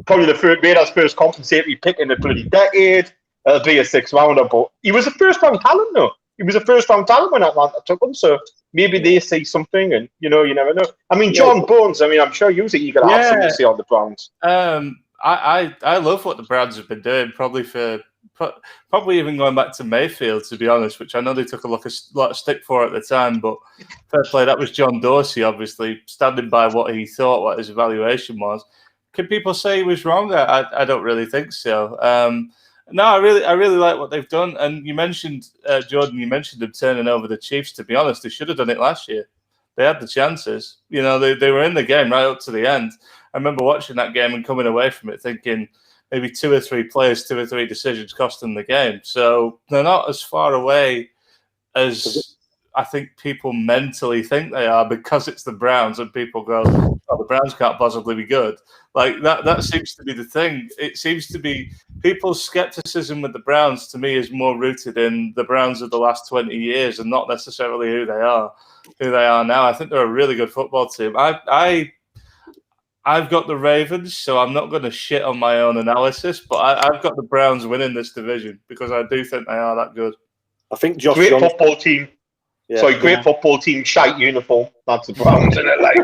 Probably the Raiders' first compensatory pick in a bloody decade. It'll be a 6th rounder, but he was a first-round talent, though. He was a first-round talent when Atlanta took him, so maybe they see something, and you never know. I mean, John Bones. I mean, I'm sure you're eager to have something to say on the Browns. I love what the Browns have been doing. Probably even going back to Mayfield, to be honest, which I know they took a lot of stick for at the time. But fair play, that was John Dorsey, obviously standing by what he thought, what his evaluation was. Can people say he was wrong? I don't really think so. No, I really like what they've done. And you mentioned, Jordan, them turning over the Chiefs. To be honest, they should have done it last year. They had the chances. They were in the game right up to the end. I remember watching that game and coming away from it thinking maybe 2 or 3 players, 2 or 3 decisions cost them the game. So they're not as far away as I think people mentally think they are because it's the Browns and people go, the Browns can't possibly be good. Like that seems to be the thing. It seems to be people's skepticism with the Browns, to me, is more rooted in the Browns of the last 20 years and not necessarily who they are now. I think they're a really good football team. I've got the Ravens, so I'm not going to shit on my own analysis, but I've got the Browns winning this division because I do think they are that good. I think Josh great Johnson, football team. Yeah, sorry, great football team, shite uniform. That's the Browns, isn't it? Like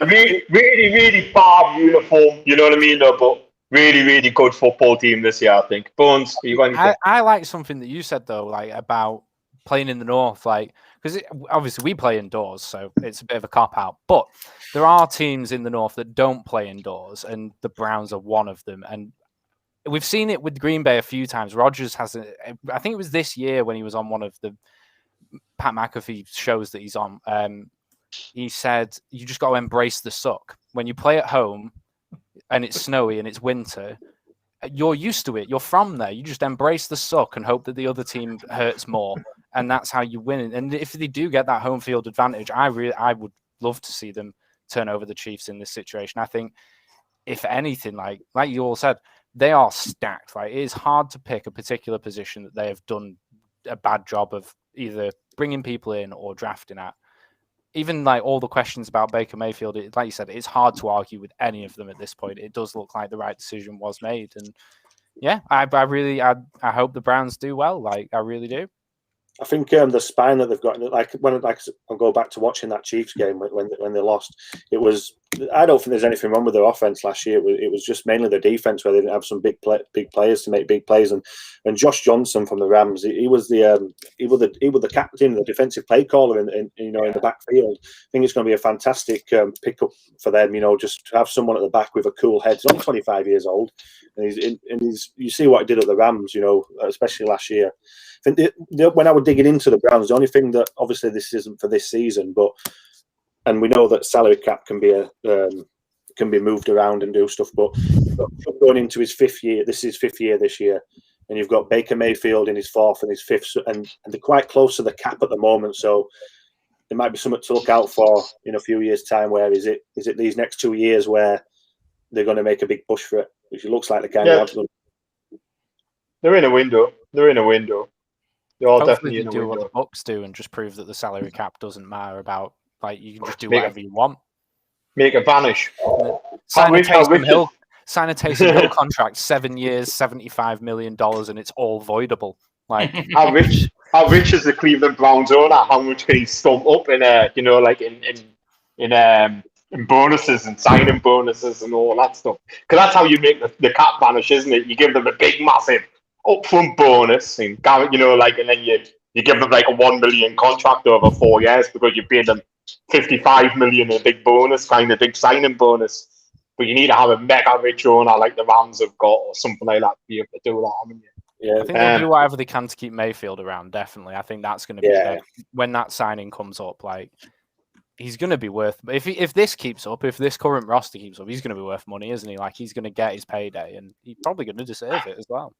really, really, really bad uniform. You know what I mean? No, but really, really good football team this year, I think. Bones, you got anything? I like something that you said though, like about playing in the North, like because obviously we play indoors, so it's a bit of a cop out. But there are teams in the North that don't play indoors, and the Browns are one of them. And we've seen it with Green Bay a few times. Rodgers has, I think it was this year when he was on one of the Pat McAfee shows that he's on. He said, you just got to embrace the suck. When you play at home and it's snowy and it's winter, you're used to it. You're from there. You just embrace the suck and hope that the other team hurts more. And that's how you win. And if they do get that home field advantage, I would love to see them turn over the Chiefs in this situation. I think, if anything, like you all said, they are stacked. Like, it is hard to pick a particular position that they have done a bad job of either bringing people in or drafting at. Even like all the questions about Baker Mayfield, like you said, it's hard to argue with any of them at this point. It does look like the right decision was made. And yeah, I hope the Browns do well. Like, I really do. I think the spine that they've got, I'll go back to watching that Chiefs game when they lost. It was, I don't think there's anything wrong with their offense last year. It was just mainly the defense where they didn't have some big players to make big plays. And Josh Johnson from the Rams, he was the captain, the defensive play caller in the backfield. I think it's going to be a fantastic pickup for them. Just to have someone at the back with a cool head. He's only 25 years old, and you see what he did at the Rams. Especially last year. I think when I was digging into the Browns, the only thing that obviously this isn't for this season, and we know that salary cap can be moved around and do stuff, but going into his fifth year, this is his fifth year this year, and you've got Baker Mayfield in his fourth and his fifth, and they're quite close to the cap at the moment, so there might be something to look out for in a few years' time. Where is it these next 2 years where they're going to make a big push for it, which it looks like they kind of want to. They're in a window. They are Hopefully definitely in a do what window. the Bucks do and just prove that the salary cap doesn't matter about, like, you can just do whatever you want. Make it vanish. Sign a Taysom Hill contract, 7 years, $75 million, and it's all voidable. Like, how rich is the Cleveland Browns owner? How much can he stump up in in bonuses and signing bonuses and all that stuff? Because that's how you make the cap vanish, isn't it? You give them a big, massive upfront bonus, and and then you give them like a $1 million contract over 4 years because you paid them $55 million in a big bonus, kind of big signing bonus. But you need to have a mega rich owner like the Rams have got, or something like that, to be able to do that, haven't you? Yeah, I think they'll do whatever they can to keep Mayfield around. Definitely, I think that's going to be when that signing comes up. Like, he's going to be worth. If this keeps up, if this current roster keeps up, he's going to be worth money, isn't he? Like, he's going to get his payday, and he's probably going to deserve it as well.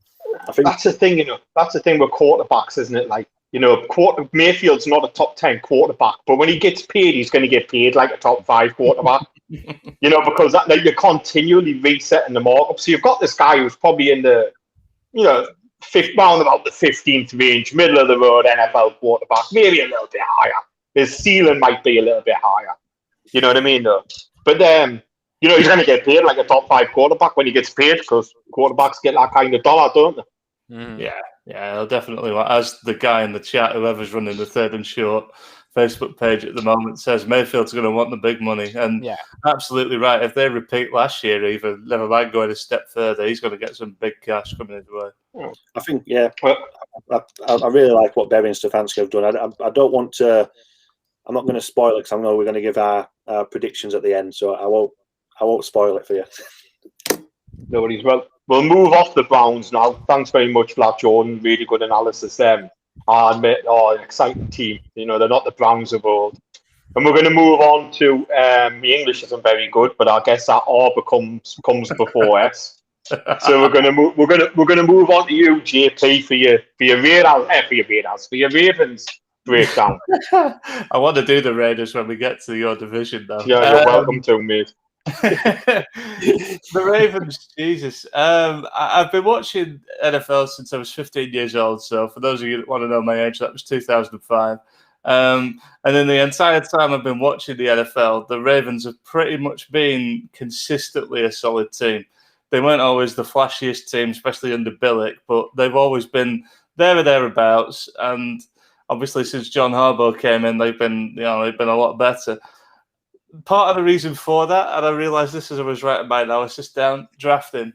I think that's the thing, That's the thing with quarterbacks, isn't it? Like, Mayfield's not a top 10 quarterback, but when he gets paid, he's going to get paid like a top 5 quarterback. Because you're continually resetting the markup. So you've got this guy who's probably in the, round about the 15th range, middle of the road NFL quarterback, maybe a little bit higher. His ceiling might be a little bit higher. You know what I mean, though? But he's going to get paid like a top 5 quarterback when he gets paid, because quarterbacks get that kind of dollar, don't they? Yeah, I'll definitely. As the guy in the chat, whoever's running the Third and Short Facebook page at the moment, says Mayfield's going to want the big money, and absolutely right. If they repeat last year, even never mind going a step further, he's going to get some big cash coming his way. I think, I really like what Berry and Stefanski have done. I don't want to. I'm not going to spoil it because I know we're going to give our predictions at the end, so I won't spoil it for you. No worries. Well, we'll move off the Browns now. Thanks very much for that, Jordan. Really good analysis. I admit, exciting team. They're not the Browns of old. And we're going to move on to the English isn't very good, but I guess that R comes before S. So we're going to move on to you, JP, for your Ravens breakdown. I want to do the Raiders when we get to your division, though. Yeah, you're welcome to, mate. The Ravens, Jesus. I've been watching NFL since I was 15 years old. So for those of you that want to know my age, that was 2005. And in the entire time I've been watching the NFL, the Ravens have pretty much been consistently a solid team. They weren't always the flashiest team, especially under Billick, but they've always been there or thereabouts. And obviously, since John Harbaugh came in, they've been a lot better. Part of the reason for that, and I realised this as I was writing my analysis down, drafting.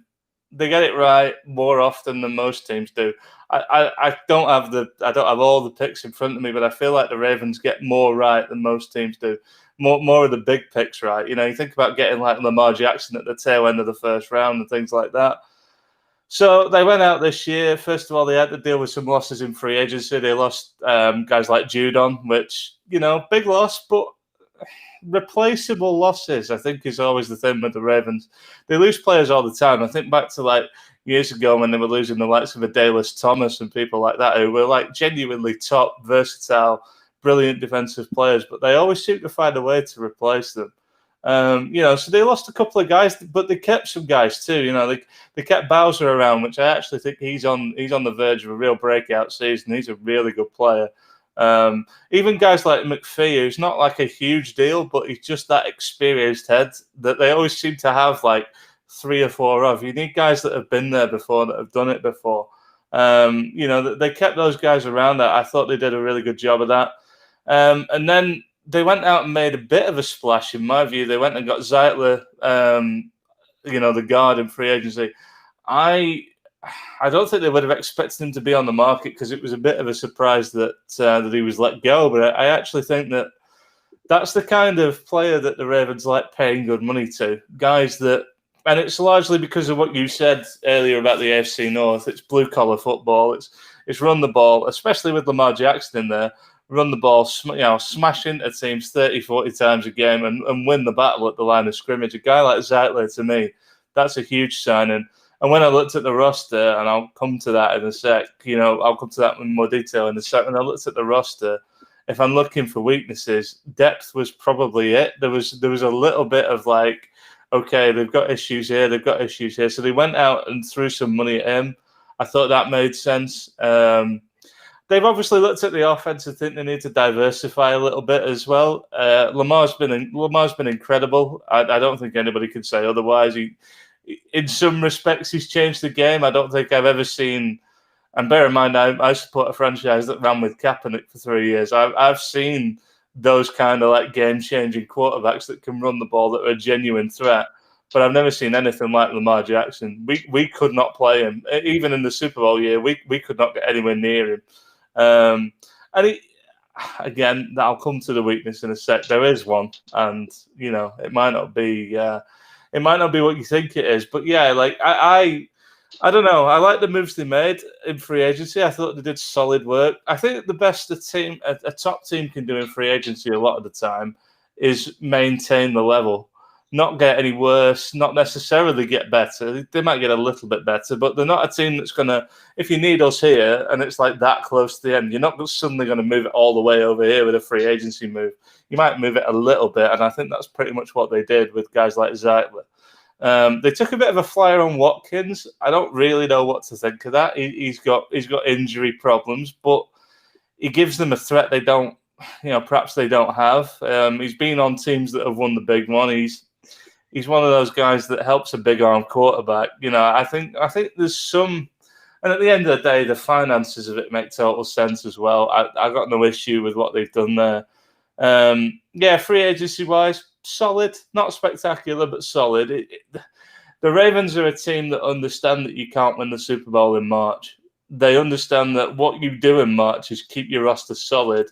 They get it right more often than most teams do. I don't have all the picks in front of me, but I feel like the Ravens get more right than most teams do. More of the big picks right. You think about getting like Lamar Jackson at the tail end of the first round and things like that. So they went out this year. First of all, they had to deal with some losses in free agency. They lost guys like Judon, which, big loss, but replaceable losses, I think, is always the thing with the Ravens. They lose players all the time. I think back to like years ago when they were losing the likes of Adalius Thomas and people like that, who were like genuinely top, versatile, brilliant defensive players, but they always seem to find a way to replace them. So they lost a couple of guys, but they kept some guys too. They kept Bowser around, which I actually think he's on the verge of a real breakout season. He's a really good player. Even guys like McPhee, who's not like a huge deal, but he's just that experienced head that they always seem to have like 3 or 4 of. You need guys that have been there before, that have done it before. They kept those guys around. I thought they did a really good job of that. And then they went out and made a bit of a splash, in my view. They went and got Zeitler, the guard in free agency. I don't think they would have expected him to be on the market because it was a bit of a surprise that he was let go. But I actually think that that's the kind of player that the Ravens like paying good money to. Guys that, and it's largely because of what you said earlier about the AFC North. It's blue-collar football. It's run the ball, especially with Lamar Jackson in there. Run the ball, smash into teams 30, 40 times a game and win the battle at the line of scrimmage. A guy like Zeitler, to me, that's a huge signing. And when I looked at the roster, and I'll come to that in a sec, I'll come to that in more detail in a sec. When I looked at the roster, if I'm looking for weaknesses, depth was probably it. There was a little bit of like, okay, they've got issues here, they've got issues here. So they went out and threw some money at him. I thought that made sense. They've obviously looked at the offense and think they need to diversify a little bit as well. Lamar's been incredible. I don't think anybody can say otherwise. In some respects, he's changed the game. I don't think I've ever seen, and bear in mind, I support a franchise that ran with Kaepernick for 3 years. I've seen those kind of like game-changing quarterbacks that can run the ball that are a genuine threat. But I've never seen anything like Lamar Jackson. We could not play him. Even in the Super Bowl year, we could not get anywhere near him. Again, I'll come to the weakness in a sec. There is one, and it might not be what you think it is. But yeah, like I don't know. I like the moves they made in free agency. I thought they did solid work. I think the best a top team can do in free agency a lot of the time is maintain the level. Not get any worse, not necessarily get better. They might get a little bit better, but they're not a team that's going to, if you need us here and it's like that close to the end, you're not suddenly going to move it all the way over here with a free agency move. You might move it a little bit, and I think that's pretty much what they did with guys like Zeitler. They took a bit of a flyer on Watkins. I don't really know what to think of that. He's got injury problems, but he gives them a threat they don't, perhaps they don't have. He's been on teams that have won the big one. He's one of those guys that helps a big arm quarterback. I think there's some, and at the end of the day, the finances of it make total sense as well. I got no issue with what they've done there. Free agency wise, solid, not spectacular, but solid. The Ravens are a team that understand that you can't win the Super Bowl in March. They understand that what you do in March is keep your roster solid,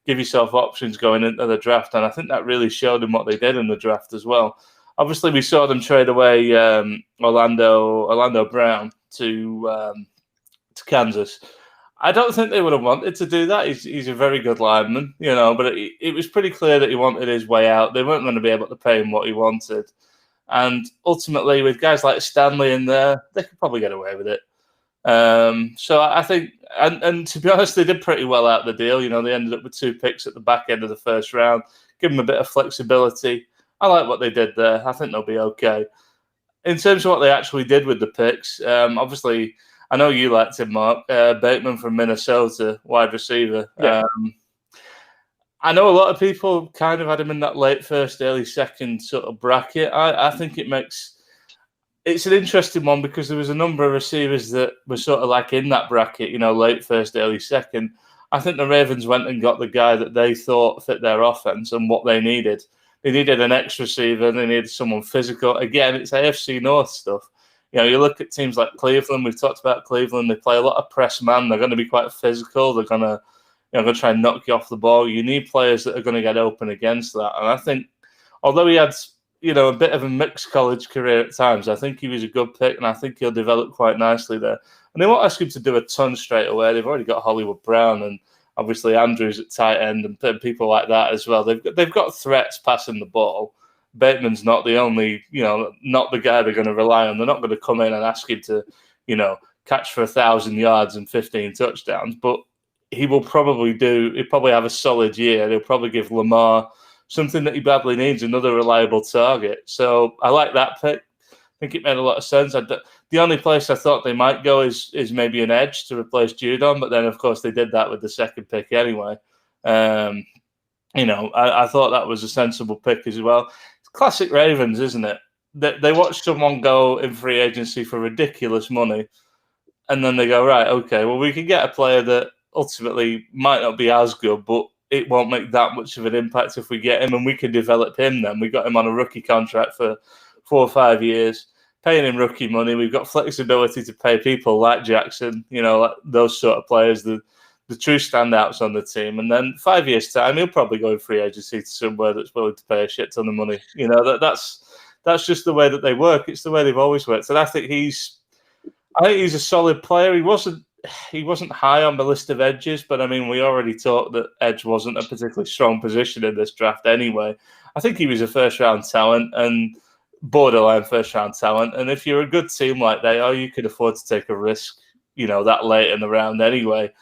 give yourself options going into the draft, and I think that really showed them what they did in the draft as well. Obviously, we saw them trade away Orlando Brown to Kansas. I don't think they would have wanted to do that. He's a very good lineman, but it was pretty clear that he wanted his way out. They weren't going to be able to pay him what he wanted. And ultimately, with guys like Stanley in there, they could probably get away with it. So I think, and to be honest, they did pretty well out the deal. They ended up with 2 picks at the back end of the first round, give them a bit of flexibility. I like what they did there. I think they'll be okay. In terms of what they actually did with the picks, obviously, I know you liked him, Mark. Bateman from Minnesota, wide receiver. Yeah. I know a lot of people kind of had him in that late first, early second sort of bracket. I think it's an interesting one because there was a number of receivers that were sort of like in that bracket, late first, early second. I think the Ravens went and got the guy that they thought fit their offense and what they needed. They needed an X receiver. They needed someone physical. Again, it's AFC North stuff. You look at teams like Cleveland. We've talked about Cleveland. They play a lot of press man. They're going to be quite physical. They're going to try and knock you off the ball. You need players that are going to get open against that. And I think, although he had, a bit of a mixed college career at times, I think he was a good pick, and I think he'll develop quite nicely there. And they won't ask him to do a ton straight away. They've already got Hollywood Brown and obviously Andrews at tight end and people like that as well. They've got threats passing the ball. Bateman's not the only, not the guy they're going to rely on. They're not going to come in and ask him to, catch for 1,000 yards and 15 touchdowns. But he'll probably have a solid year. He'll probably give Lamar something that he badly needs, another reliable target. So I like that pick. I think it made a lot of sense. The only place I thought they might go is maybe an edge to replace Judon, but then, of course, they did that with the second pick anyway. I thought that was a sensible pick as well. It's classic Ravens, isn't it? They watched someone go in free agency for ridiculous money, and then they go, right, okay, well, we can get a player that ultimately might not be as good, but it won't make that much of an impact if we get him, and we can develop him then. We got him on a rookie contract for 4 or 5 years, paying him rookie money. We've got flexibility to pay people like Jackson, like those sort of players, the true standouts on the team. And then 5 years' time, he'll probably go in free agency to somewhere that's willing to pay a shit ton of money. That's just the way that they work. It's the way they've always worked. And I think he's a solid player. He wasn't high on the list of edges, but I mean, we already talked that edge wasn't a particularly strong position in this draft anyway. I think he was a first-round talent and borderline first-round talent. And if you're a good team like they are, you can afford to take a risk, that late in the round anyway.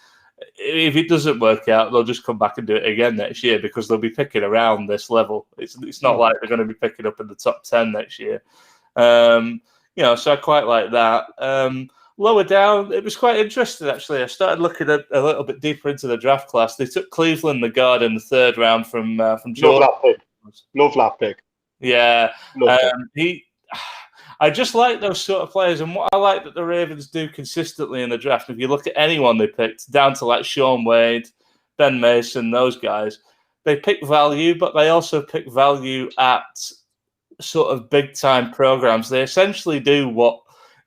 If it doesn't work out, they'll just come back and do it again next year because they'll be picking around this level. It's not like they're going to be picking up in the top 10 next year. So I quite like that. Lower down, it was quite interesting, actually. I started looking a little bit deeper into the draft class. They took Cleveland, the guard, in the 3rd round from Georgia. Love that pick. Yeah. I just like those sort of players. And what I like that the Ravens do consistently in the draft, if you look at anyone they picked, down to like Sean Wade, Ben Mason, those guys, they pick value, but they also pick value at sort of big-time programs. They essentially do what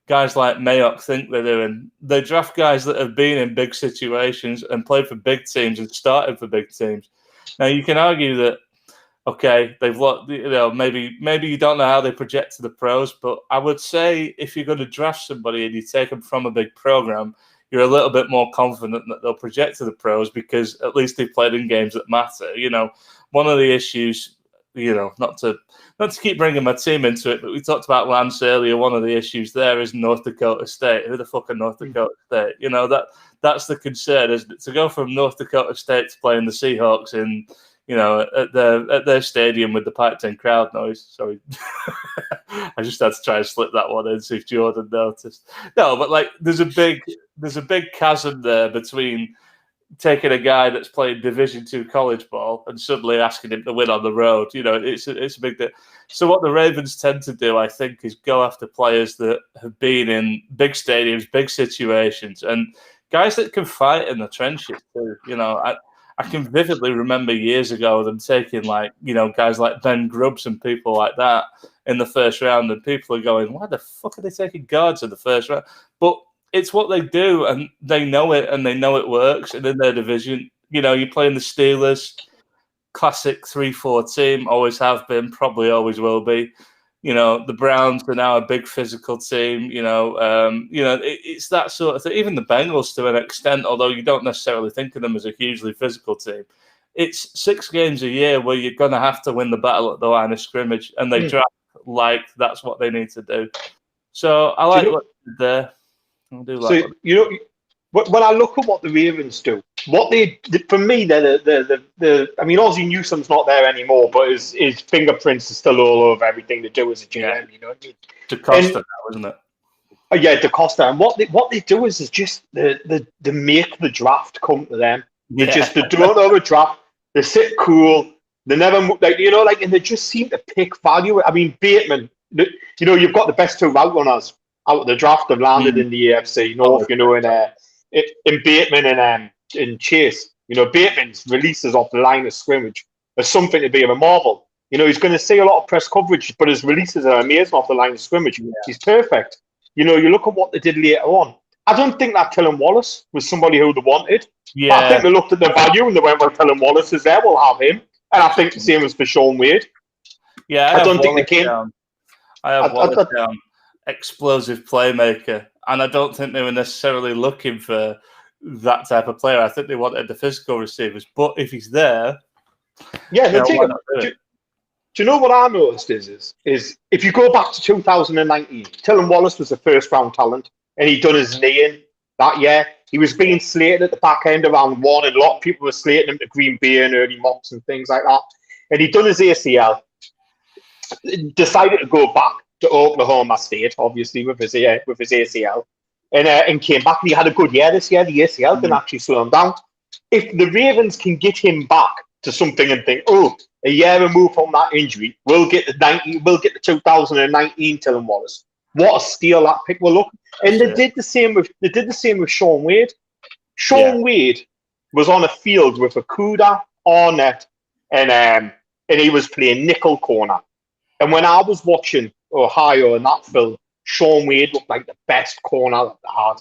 guys like Mayock think they're doing. They draft guys that have been in big situations and played for big teams and started for big teams. Now, you can argue that, okay, they've maybe you don't know how they project to the pros, but I would say if you're going to draft somebody and you take them from a big program, you're a little bit more confident that they'll project to the pros because at least they've played in games that matter. One of the issues, not to keep bringing my team into it, but we talked about Lance earlier. One of the issues there is North Dakota State. Who the fuck are North Dakota State? That's the concern, isn't it? To go from North Dakota State to playing the Seahawks in, at their stadium with the piped-in crowd noise. Sorry, I just had to try and slip that one in, see if Jordan noticed. No, but there's a big chasm there between taking a guy that's played Division II college ball and suddenly asking him to win on the road. It's a big deal. So what the Ravens tend to do, I think, is go after players that have been in big stadiums, big situations, and guys that can fight in the trenches too. I can vividly remember years ago them taking guys like Ben Grubbs and people like that in the first round, and people are going, why the fuck are they taking guards in the first round? But it's what they do, and they know it, and they know it works. And in their division, you're playing the Steelers, classic 3-4 team, always have been, probably always will be. The Browns are now a big physical team. It's that sort of thing. Even the Bengals, to an extent, although you don't necessarily think of them as a hugely physical team. It's 6 games a year where you're going to have to win the battle at the line of scrimmage, and they draft like that's what they need to do. So I like what they did there. When I look at what the Ravens do, for me, Ozzie Newsome's not there anymore, but his fingerprints are still all over everything they do as a GM. Yeah. You know what I mean? DaCosta now, isn't it? Yeah, DaCosta. And what they do is just they make the draft come to them. They don't know the draft. They sit cool. They never and they just seem to pick value. I mean, Bateman. You've got the best 2 route runners out of the draft have landed in the AFC North. In Bateman and in Chase. Bateman's releases off the line of scrimmage are something to be a marvel. He's going to see a lot of press coverage, but his releases are amazing off the line of scrimmage. Yeah. He's perfect. You look at what they did later on. I don't think that Kellen Wallace was somebody who they wanted. Yeah. But I think they looked at the value and they went, well, Kellen Wallace is there, we'll have him. And I think the same as for Sean Wade. Yeah, I don't think they came. I have Wallace down. Explosive playmaker. And I don't think they were necessarily looking for that type of player. I think they wanted the physical receivers. But if he's there, do you know what I noticed is if you go back to 2019, Kellen Wallace was a first-round talent, and he'd done his knee in that year. He was being slated at the back end of round 1, and a lot of people were slating him to Green Bay and early mocks and things like that. And he'd done his ACL, decided to go back to Oklahoma State, obviously, with his ACL, and came back. And he had a good year this year. The ACL didn't actually slow him down. If the Ravens can get him back to something and think, a year removed from that injury, we'll get the 2019 Kellen Wallace. What a steal that pick will look. And they did the same with Sean Wade. Sean Wade was on a field with Okudah, Arnett, and he was playing nickel corner. And when I was watching Ohio in that film, Sean Wade looked like the best corner that they had.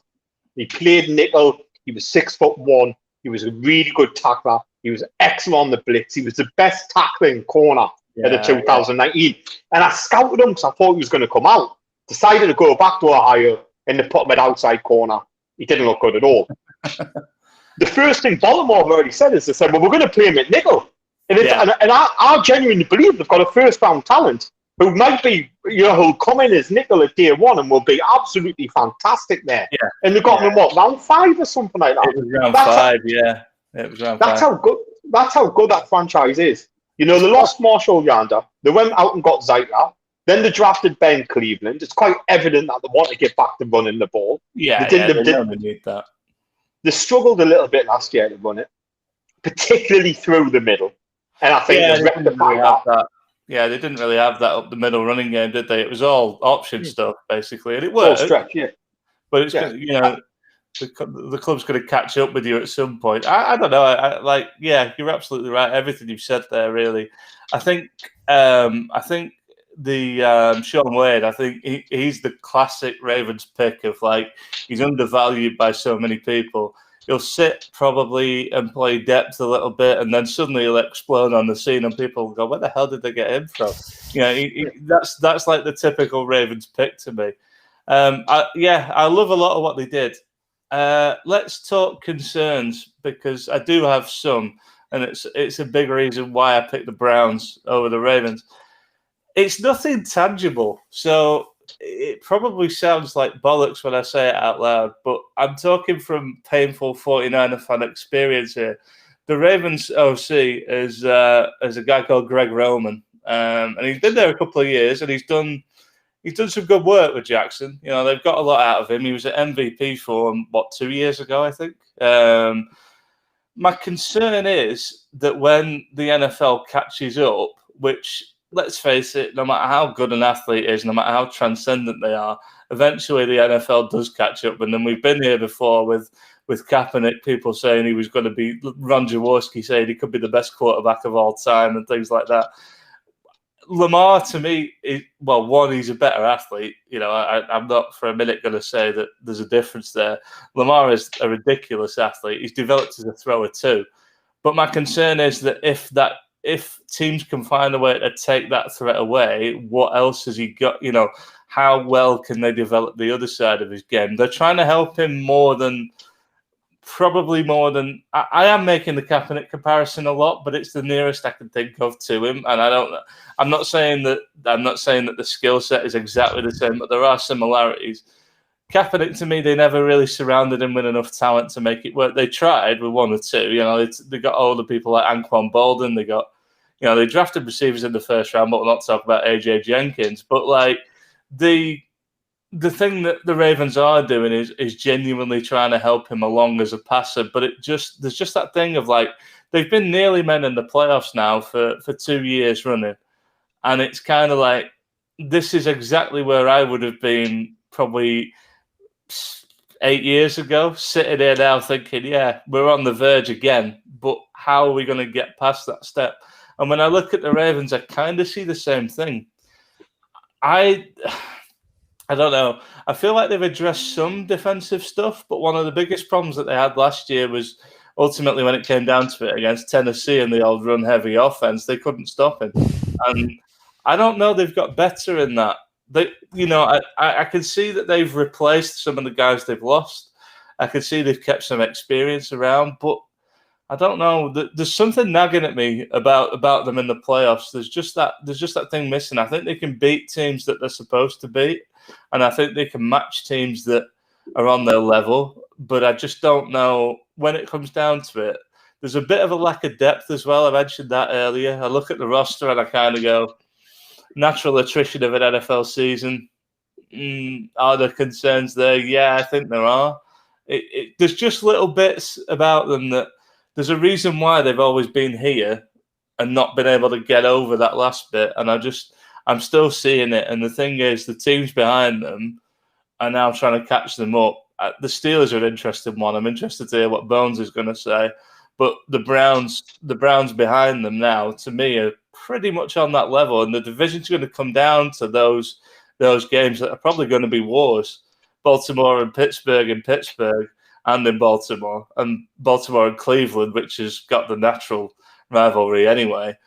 He played nickel. He was 6'1". He was a really good tackler. He was excellent on the blitz. He was the best tackling corner in the 2019. And I scouted him because I thought he was going to come out. Decided to go back to Ohio and they put him at outside corner. He didn't look good at all. The first thing Baltimore have already said is they said, well, we're going to play him at nickel. And, I genuinely believe they've got a first-round talent who might be, who'll come in as nickel at day one and will be absolutely fantastic there. Yeah. And they've got him in round 5 or something like that. It was round 5, yeah. It was round 5. That's how good that franchise is. They lost Marshall Yanda. They went out and got Zeitler. Then they drafted Ben Cleveland. It's quite evident that they want to get back to running the ball. Yeah, they need that. They struggled a little bit last year to run it, particularly through the middle. And I think they rectified that. Yeah, they didn't really have that up the middle running game, did they? It was all option stuff, basically. And it worked. All stretch, yeah. But it's, the club's going to catch up with you at some point. I don't know. You're absolutely right. Everything you've said there, really. I think the Sean Wade, I think he's the classic Ravens pick of he's undervalued by so many people. He'll sit probably and play depth a little bit, and then suddenly he'll explode on the scene, and people will go, "Where the hell did they get him from?" That's like the typical Ravens pick to me. I love a lot of what they did. Let's talk concerns, because I do have some, and it's a big reason why I picked the Browns over the Ravens. It's nothing tangible, so it probably sounds like bollocks when I say it out loud, but I'm talking from painful 49er fan experience here. The Ravens OC is a guy called Greg Roman, and he's been there a couple of years, and he's done some good work with Jackson. They've got a lot out of him. He was an MVP for him, 2 years ago, I think. My concern is that when the NFL catches up, which, let's face it, no matter how good an athlete is, no matter how transcendent they are, eventually the NFL does catch up. And then we've been here before with Kaepernick, people saying he was going to be, Ron Jaworski saying he could be the best quarterback of all time and things like that. Lamar, to me, he's a better athlete. I'm not for a minute going to say that there's a difference there. Lamar is a ridiculous athlete. He's developed as a thrower too. But my concern is that if teams can find a way to take that threat away, what else has he got? How well can they develop the other side of his game? They're trying to help him probably more than I am making the Kaepernick comparison a lot, but it's the nearest I can think of to him. And I'm not saying that the skill set is exactly the same, but there are similarities. Kaepernick, to me, they never really surrounded him with enough talent to make it work. They tried with one or two. They got older people like Anquan Bolden. They got, they drafted receivers in the first round, but we'll not talk about AJ Jenkins. But the thing that the Ravens are doing is genuinely trying to help him along as a passer. But there's just that thing of they've been nearly men in the playoffs now for 2 years running, and it's kind of like this is exactly where I would have been probably 8 years ago, sitting here now thinking, yeah, we're on the verge again, but how are we going to get past that step? And when I look at the Ravens, I kind of see the same thing. I don't know. I feel like they've addressed some defensive stuff, but one of the biggest problems that they had last year was ultimately when it came down to it against Tennessee and the old run-heavy offense, they couldn't stop him. And I don't know they've got better in that. I can see that they've replaced some of the guys they've lost. I can see they've kept some experience around, but I don't know. There's something nagging at me about them in the playoffs. There's just that thing missing. I think they can beat teams that they're supposed to beat, and I think they can match teams that are on their level. But I just don't know when it comes down to it. There's a bit of a lack of depth as well. I mentioned that earlier. I look at the roster and I kind of go, natural attrition of an NFL season. Are there concerns there? Yeah, I think there are. There's just little bits about them that there's a reason why they've always been here and not been able to get over that last bit. And I'm still seeing it. And the thing is, the teams behind them are now trying to catch them up. The Steelers are an interesting one. I'm interested to hear what Bones is going to say. But the Browns behind them now, to me, are pretty much on that level. And the division's going to come down to those games that are probably going to be wars. Baltimore and Pittsburgh and in Baltimore. And Baltimore and Cleveland, which has got the natural rivalry anyway.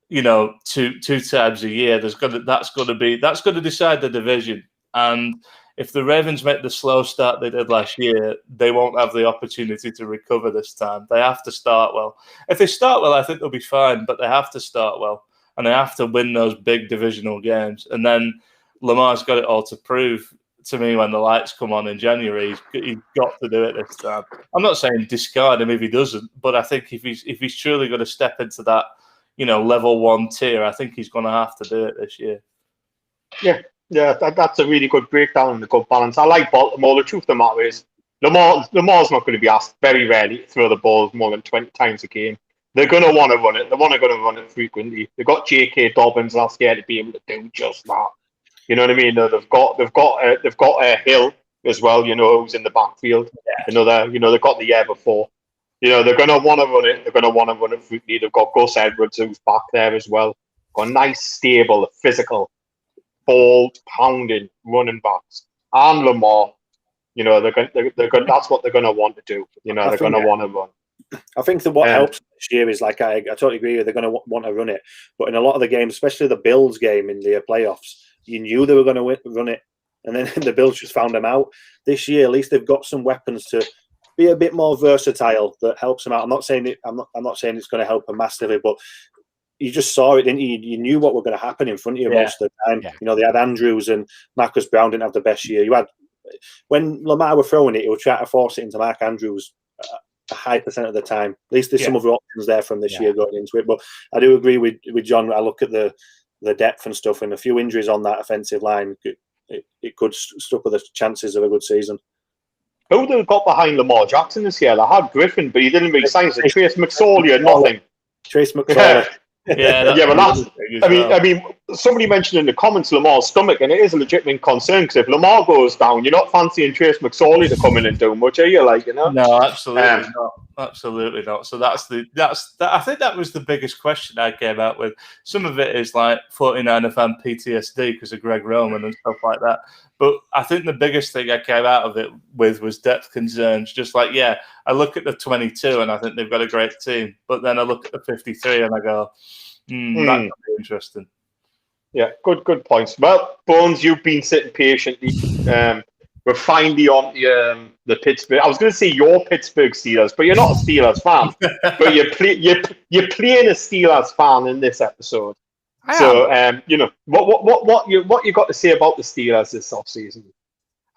You know, two times a year, that's going to decide the division. And if the Ravens make the slow start they did last year, they won't have the opportunity to recover this time. They have to start well. If they start well, I think they'll be fine, but they have to start well. And they have to win those big divisional games. And then Lamar's got it all to prove to me when the lights come on in January. He's got to do it this time. I'm not saying discard him if he doesn't, but I think if he's truly going to step into that, you know, level 1 tier, I think he's going to have to do it this year. Yeah, that's a really good breakdown and a good balance. I like Baltimore. The truth of the matter is, Lamar's not going to be asked very rarely to throw the ball more than 20 times a game. They're going to want to run it. They're going to run it frequently. They've got J.K. Dobbins last year to be able to do just that. You know what I mean? They've got a Hill as well. You know, who's in the backfield. Yeah. They've got the year before. You know, they're going to want to run it. They're going to want to run it frequently. They've got Gus Edwards who's back there as well. Got nice, stable, physical, ball pounding running backs. And Lamar, you know, they're going. That's what they're going to want to do. You know, they're going to want to run. I think that what helps this year is, like, I totally agree with, they're going to want to run it. But in a lot of the games, especially the Bills game in the playoffs, you knew they were going to run it, and then the Bills just found them out. This year, at least they've got some weapons to be a bit more versatile that helps them out. I'm not saying saying it's going to help them massively, but you just saw it, didn't you? You knew what was going to happen in front of you most of the time. Yeah. You know, they had Andrews and Marcus Brown didn't have the best year. You had, when Lamar were throwing it, he would try to force it into Mark Andrews a high % of the time. At least there's some other options there from this year going into it. But I do agree with John. I look at the depth and stuff, and a few injuries on that offensive line, it could stuck with the chances of a good season. Who they got behind Lamar Jackson this year? They had Griffin, but he didn't make sense. Trace McSorley or nothing. Trace McSorley. But that's. I mean, somebody mentioned in the comments Lamar's stomach, and it is a legitimate concern because if Lamar goes down, you're not fancying Trace McSorley to come in and do much, are you? Like, you know? No, absolutely not. Absolutely not. So I think that was the biggest question I came out with. Some of it is like 49er fan PTSD because of Greg Roman and stuff like that. But I think the biggest thing I came out of it with was depth concerns. Just like, I look at the 22 and I think they've got a great team. But then I look at the 53 and I go, that could be interesting. Yeah, good points. Well, Bones, you've been sitting patiently. We're finally on the Pittsburgh. I was going to say your Pittsburgh Steelers, but you're not a Steelers fan. But you're playing a Steelers fan in this episode. So, you know, what you got to say about the Steelers this offseason?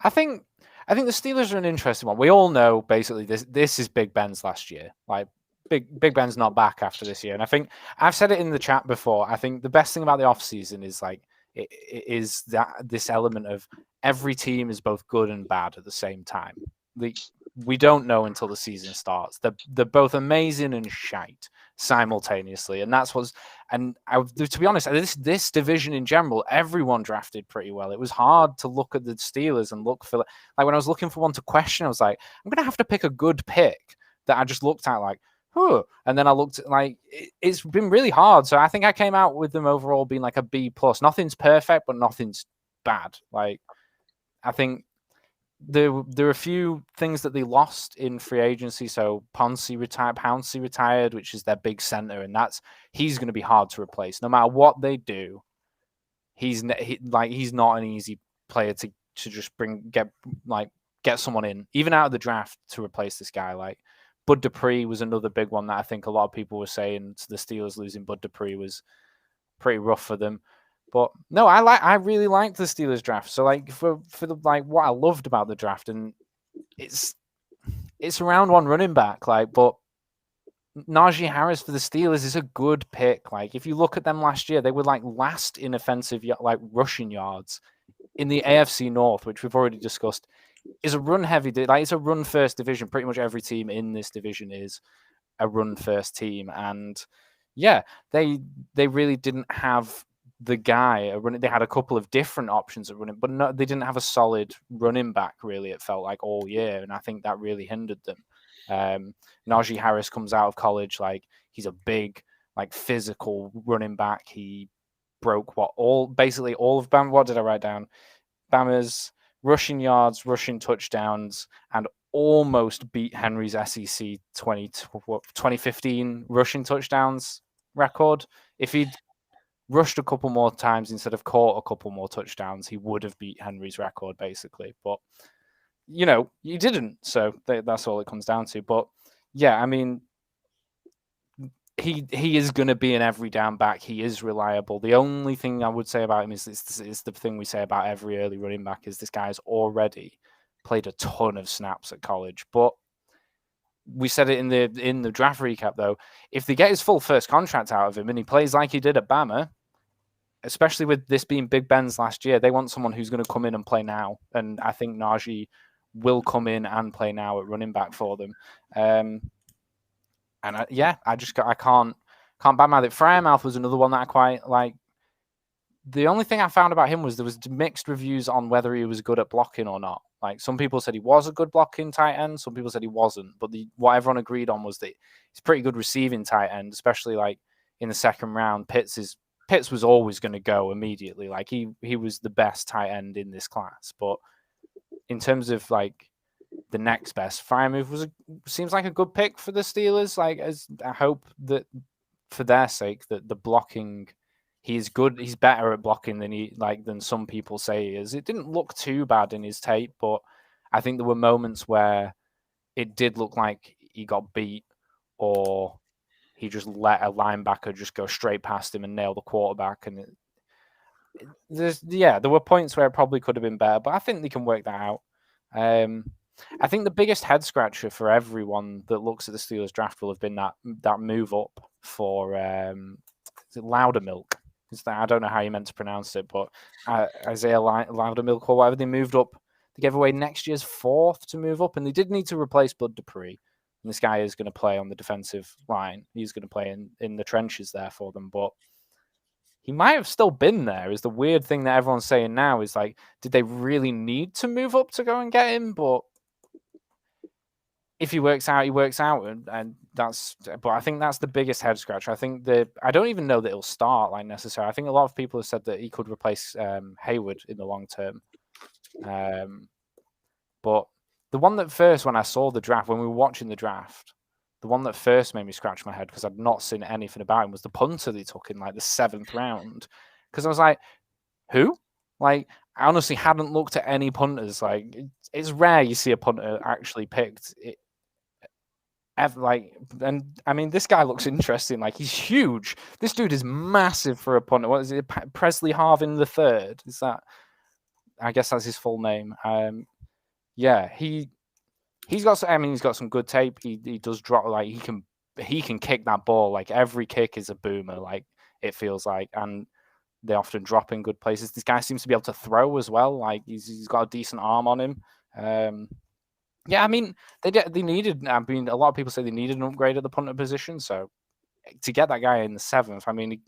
I think the Steelers are an interesting one. We all know basically this is Big Ben's last year. Like Big Ben's not back after this year, and I think I've said it in the chat before. I think the best thing about the offseason is like it is that this element of every team is both good and bad at the same time. We don't know until the season starts. They're both amazing and shite simultaneously, and that's what's. And to be honest, this division in general, everyone drafted pretty well. It was hard to look at the Steelers and look for like when I was looking for one to question, I was like, I'm gonna have to pick a good pick that I just looked at like, and then I looked at like it's been really hard. So I think I came out with them overall being like a B+. Nothing's perfect, but nothing's bad. Like I think there are a few things that they lost in free agency. So Pouncey retired, which is their big center, and he's going to be hard to replace. No matter what they do, he's not an easy player to just get someone in, even out of the draft, to replace this guy. Like Bud Dupree was another big one that I think a lot of people were saying the Steelers losing Bud Dupree was pretty rough for them. But no, I really liked the Steelers draft. So like for the like what I loved about the draft, and it's a round one running back, like, but Najee Harris for the Steelers is a good pick. Like if you look at them last year, they were like last in offensive like rushing yards in the AFC North, which we've already discussed, is a run heavy. Like it's a run first division. Pretty much every team in this division is a run first team, and yeah, they really didn't have the guy running. They had a couple of different options of running, but no, they didn't have a solid running back. Really, it felt like all year, and I think that really hindered them. Najee Harris comes out of college like he's a big, like physical running back. He broke basically all of Bama. What did I write down? Bama's rushing yards, rushing touchdowns, and almost beat Henry's SEC 2015 rushing touchdowns record. If he'd rushed a couple more times instead of caught a couple more touchdowns, he would have beat Henry's record, basically. But, he didn't. So that's all it comes down to. But, yeah, I mean, he is going to be an every down back. He is reliable. The only thing I would say about him is the thing we say about every early running back is this guy's already played a ton of snaps at college. But we said it in the draft recap, though. If they get his full first contract out of him and he plays like he did at Bama, especially with this being Big Ben's last year, they want someone who's going to come in and play now. And I think Najee will come in and play now at running back for them. I can't badmouth it. Fryermouth was another one that I quite like. The only thing I found about him was there was mixed reviews on whether he was good at blocking or not. Like some people said he was a good blocking tight end, some people said he wasn't. But what everyone agreed on was that he's pretty good receiving tight end, especially like in the second round. Pitts was always going to go immediately. Like he was the best tight end in this class. But in terms of like the next best, Freiermuth seems like a good pick for the Steelers. Like as I hope that for their sake that the blocking, he's good. He's better at blocking than some people say he is. It didn't look too bad in his tape, but I think there were moments where it did look like he got beat or he just let a linebacker just go straight past him and nail the quarterback. And there were points where it probably could have been better, but I think they can work that out. I think the biggest head scratcher for everyone that looks at the Steelers draft will have been that move up for Loudermilk. I don't know how you meant to pronounce it, but Isaiah Loudermilk or whatever, they moved up. They gave away next year's 4th to move up, and they did need to replace Bud Dupree. And this guy is going to play on the defensive line. He's going to play in the trenches there for them, but he might have still been there. Is the weird thing that everyone's saying now is like, did they really need to move up to go and get him? But if he works out, he works out, and that's. But I think that's the biggest head scratcher. I think I don't even know that he'll start like necessarily. I think a lot of people have said that he could replace Hayward in the long term. But the one that first, when I saw the draft, when we were watching the draft, the one that first made me scratch my head because I'd not seen anything about him was the punter they took in like the 7th round. Because I was like, who? Like, I honestly hadn't looked at any punters. Like, it's rare you see a punter actually picked. And I mean, this guy looks interesting. Like, he's huge. This dude is massive for a punter. What is it? Presley Harvin III? Is that? I guess that's his full name. Yeah, he's got some good tape. He does drop, like he can kick that ball. Like every kick is a boomer, like it feels like, and they often drop in good places. This guy seems to be able to throw as well. Like he's got a decent arm on him. Yeah, I mean they needed. I mean, a lot of people say they needed an upgrade at the punter position. So to get that guy in the 7th, I mean,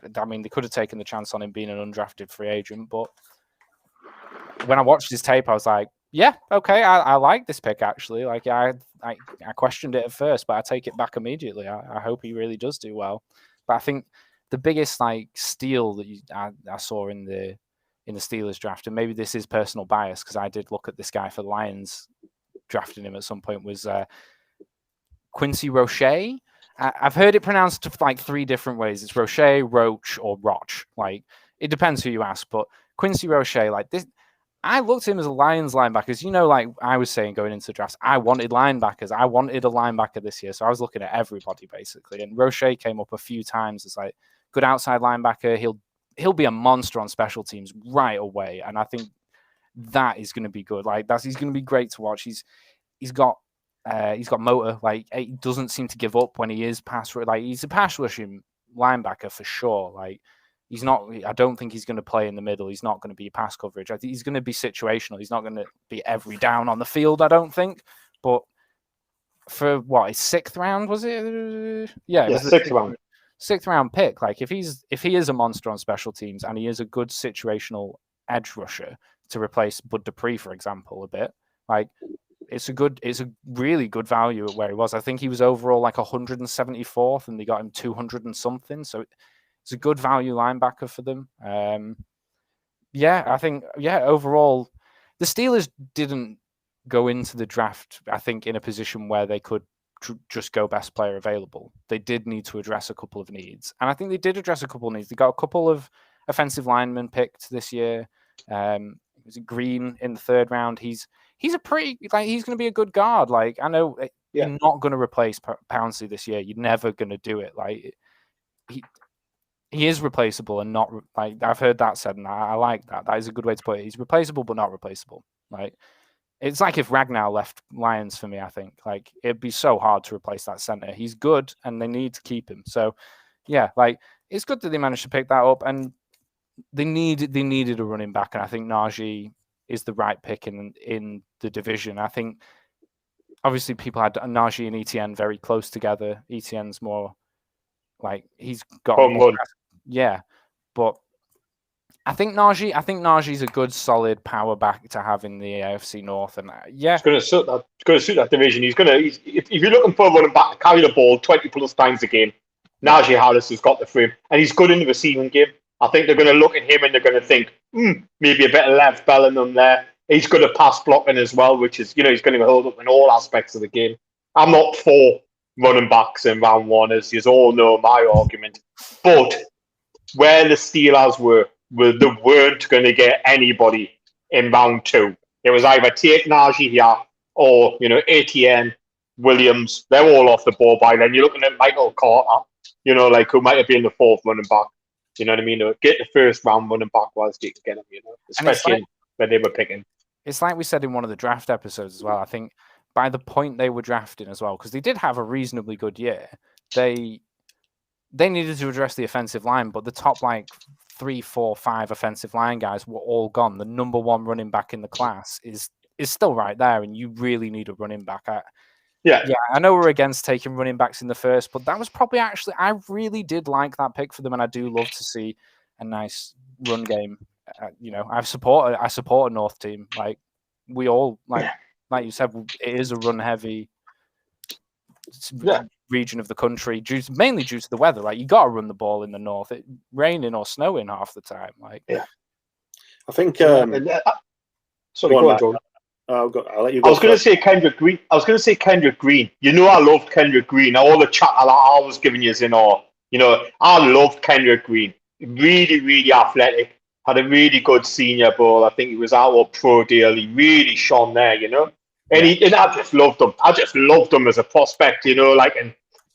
they could have taken the chance on him being an undrafted free agent, but when I watched his tape, I was like, yeah, okay, I like this pick, actually. Like, I questioned it at first, but I take it back immediately. I hope he really does do well. But I think the biggest, like, steal that I saw in the Steelers draft, and maybe this is personal bias, because I did look at this guy for the Lions drafting him at some point, was Quincy Rochet. I've heard it pronounced like 3 different ways. It's Rochet, Roach, or Roch. Like, it depends who you ask, but Quincy Rochet, like this, I looked at him as a Lions linebacker. You know, like I was saying going into the draft, I wanted linebackers. I wanted a linebacker this year. So I was looking at everybody basically. And Rochet came up a few times as like good outside linebacker. He'll be a monster on special teams right away. And I think that is going to be good. Like he's going to be great to watch. He's got motor. Like he doesn't seem to give up when he is he's a pass rushing linebacker for sure. Like he's not. I don't think he's going to play in the middle. He's not going to be pass coverage. I think he's going to be situational. He's not going to be every down on the field, I don't think. But for what, his 6th round was it? Yeah, it was 6th round. sixth round pick. Like if he is a monster on special teams and he is a good situational edge rusher to replace Bud Dupree, for example, a bit, like it's a really good value at where he was. I think he was overall like 174th and they got him 200 and something. So it's a good value linebacker for them. I think overall the Steelers didn't go into the draft, I think, in a position where they could just go best player available. They did need to address a couple of needs. And I think they did address a couple of needs. They got a couple of offensive linemen picked this year. Was it Green in the third round? He's a pretty, like, he's going to be a good guard. Like, I know you're not going to replace Pouncey this year. You're never going to do it. Like, he is replaceable and not, like, I've heard that said, and I like that. That is a good way to put it. He's replaceable but not replaceable. Like, it's like if Ragnar left Lions for me, I think. Like, it'd be so hard to replace that center. He's good, and they need to keep him. So, yeah, like, it's good that they managed to pick that up, and they needed a running back, and I think Najee is the right pick in the division. I think, obviously, people had Najee and ETN very close together. ETN's more, like, he's got more, but I think Najee's a good, solid power back to have in the AFC North, and it's going to suit that. It's going to suit that division. If you're looking for a running back to carry the ball 20 plus times a game, Najee Harris has got the frame, and he's good in the receiving game. I think they're going to look at him and they're going to think, maybe a bit of Lev Bellingham there. He's good at pass blocking as well, which is, he's going to hold up in all aspects of the game. I'm not for running backs in round one, as you all know my argument, but where the Steelers were they weren't going to get anybody in round two. It was either take Najee here or, ATN, Williams. They're all off the ball by then. You're looking at Michael Carter, who might have been the fourth running back. You know what I mean? Get the first round running back whilst you can get them, especially when they were picking. It's like we said in one of the draft episodes as well. I think by the point they were drafting as well, because they did have a reasonably good year, they needed to address the offensive line, but the top 3, 4, 5 offensive line guys were all gone. The number one running back in the class is still right there, and you really need a running back. I know we're against taking running backs in the first, but that was probably I really did like that pick for them, and I do love to see a nice run game. I support a North team. Like, we all, like you said, it is a run heavy region of the country, mainly due to the weather. Like, you got to run the ball in the North. It raining or snowing half the time. Like, I think. Sorry, go on, Jordan. I'll let you go. I was going to say Kendrick Green. I loved Kendrick Green. All the chat I was giving you I loved Kendrick Green. Really, really athletic. Had a really good senior ball. I think he was out on pro deal. He really shone there, And I just loved him. I just loved him as a prospect, and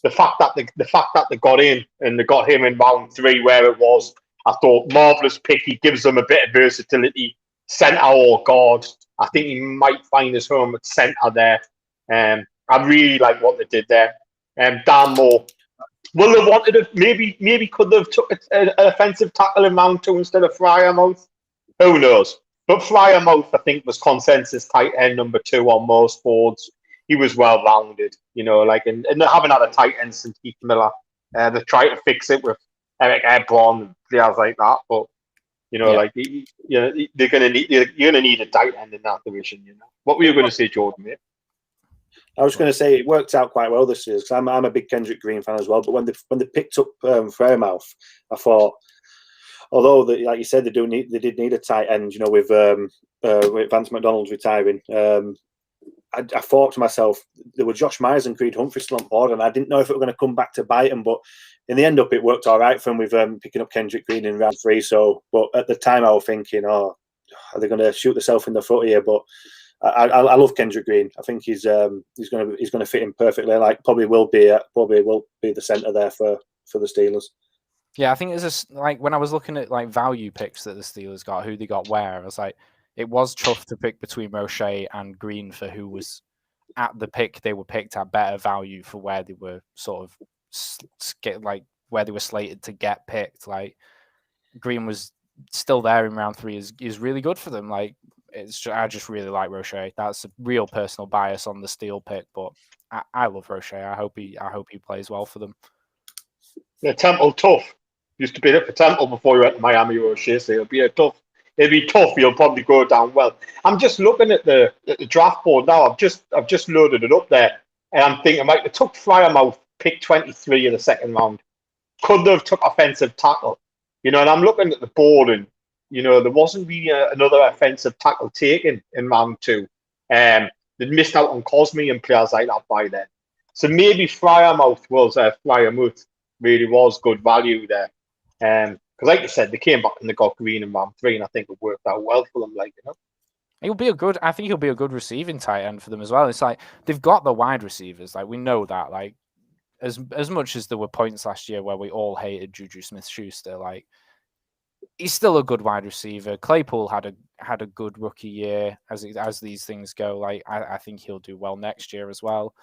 the fact that they got in and they got him in round 3 where it was, I thought marvelous pick. He gives them a bit of versatility, centre or guard. I think he might find his home at centre there. I really like what they did there. Dan Moore will have wanted to maybe could have took an offensive tackle in round 2 instead of Freiermuth. Who knows? But Freiermuth, I think, was consensus tight end number 2 on most boards. He was well rounded, and they haven't had a tight end since Heath Miller. They tried to fix it with Eric Ebron and players like that, but you're gonna need a tight end in that division. What were you going to say, Jordan? Mate? I was going to say it worked out quite well this year because I'm a big Kendrick Green fan as well. But when they picked up Freiermuth, I thought, although like you said, they did need a tight end. With Vance McDonald's retiring, I thought to myself, there were Josh Myers and Creed Humphrey still on board, and I didn't know if it were going to come back to bite them. But in the end, it worked all right for them with picking up Kendrick Green in round 3. So, but at the time, I was thinking, are they going to shoot themselves in the foot here? But I love Kendrick Green. I think he's going to fit in perfectly. Like probably will be the centre there for the Steelers. Yeah, I think it's when I was looking at value picks that the Steelers got, who they got where, I was like, it was tough to pick between Rochet and Green for who was at the pick they were picked at better value for where they were sort of where they were slated to get picked. Like, Green was still there in round 3 is really good for them. Like, I just really like Rochet. That's a real personal bias on the Steel pick, but I love Rochet. I hope he plays well for them. Yeah, Temple tough. Used to be there for Temple before you went to Miami or Shea, so it'll be tough. It'll be tough. You'll probably go down well. I'm just looking at the draft board now. I've just loaded it up there, and I'm thinking, like, they took Fryermouth, pick 23 in the second round. Could they have took offensive tackle? And I'm looking at the board, and there wasn't really another offensive tackle taken in round 2. They'd missed out on Cosme and players like that by then. So maybe Fryermouth really was good value there. Because, like you said, they came back and they got Green in round 3, and I think it worked out well for them. I think he'll be a good receiving tight end for them as well. It's like they've got the wide receivers. Like, we know that. Like, as much as there were points last year where we all hated Juju Smith-Schuster, like, he's still a good wide receiver. Claypool had a good rookie year as these things go. Like, I think he'll do well next year as well.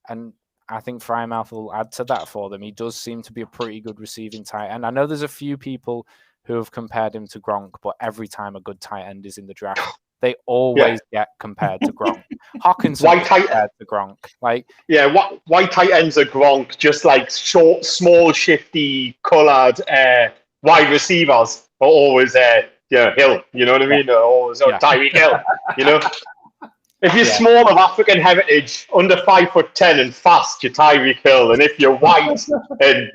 And I think Frymouth will add to that for them. He does seem to be a pretty good receiving tight end. I know there's a few people who have compared him to Gronk, but every time a good tight end is in the draft, they always get compared to Gronk. Hawkins compared to Gronk. Like, white tight ends are Gronk, just like short, small, shifty, coloured wide receivers are always Hill. You know what I mean? Always Tyreek Hill. If you're small of African heritage, under 5'10" and fast, you're Tyreek Hill. And if you're white and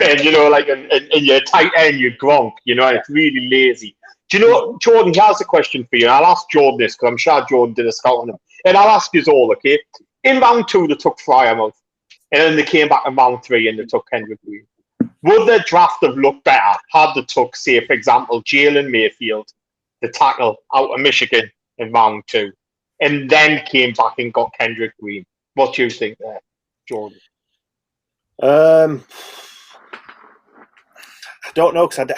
you're tight end, you're Gronk. It's really lazy. Do you know, Jordan, here's a question for you. And I'll ask Jordan this because I'm sure Jordan did a scout on him. And I'll ask you all, okay? In round 2, they took Fryermouth. And then they came back in round 3 and they took Kendrick Green. Would their draft have looked better had they took, say, for example, Jalen Mayfield, the tackle out of Michigan in round 2, and then came back and got Kendrick Green? What do you think there, Jordan? I don't know, because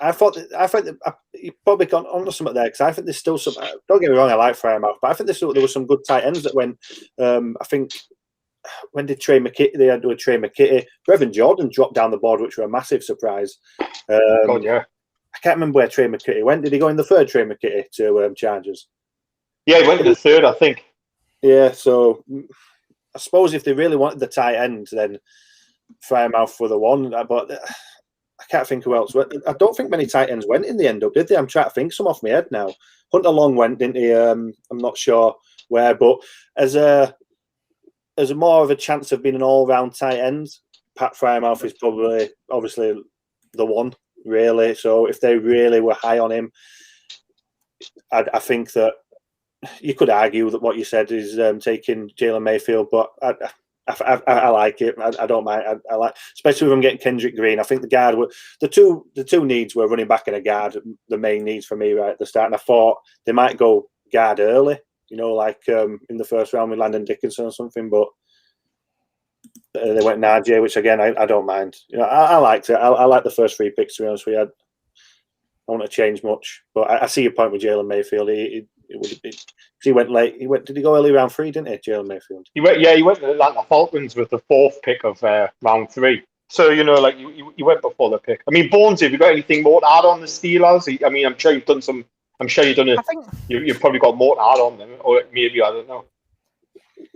I thought that you probably got onto something there, because I think there's still some. Don't get me wrong, I like Frymouth, but I think there were some good tight ends that went. I think when did Trey McKitty? They had Trey McKitty. Brevin Jordan dropped down the board, which were a massive surprise. God, yeah. I can't remember where Trey McKitty went. Did he go in the 3rd, Trey McKitty, to Chargers? Yeah, he went to the 3rd, I think. Yeah, so I suppose if they really wanted the tight end, then Frymouth for the one. But I can't think who else went. I don't think many tight ends went in the end up, did they? I'm trying to think some off my head now. Hunter Long went, didn't he? I'm not sure where, but as a more of a chance of being an all-round tight end, Pat Frymouth is probably obviously the one, really. So if they really were high on him, I think that you could argue that what you said is taking Jalen Mayfield, but I like it. I don't mind. I like, especially with them getting Kendrick Green. I think the guard were the two needs were running back and a guard. The main needs for me right at the start, and I thought they might go guard early. Like in the 1st round with Landon Dickinson or something, but they went Najee, which again I don't mind. I liked it. I like the first 3 picks, to be honest with you. I don't want to change much, but I see your point with Jalen Mayfield. He went late. Did he go early round 3? Didn't he, Jalen Mayfield? He went to the Atlanta Falcons with the 4th pick of round 3. So you went before the pick. I mean, Bones, have you got anything more to add on the Steelers? I mean, I'm sure you've done some. I'm sure you've done it. You've probably got more to add on them, or maybe I don't know.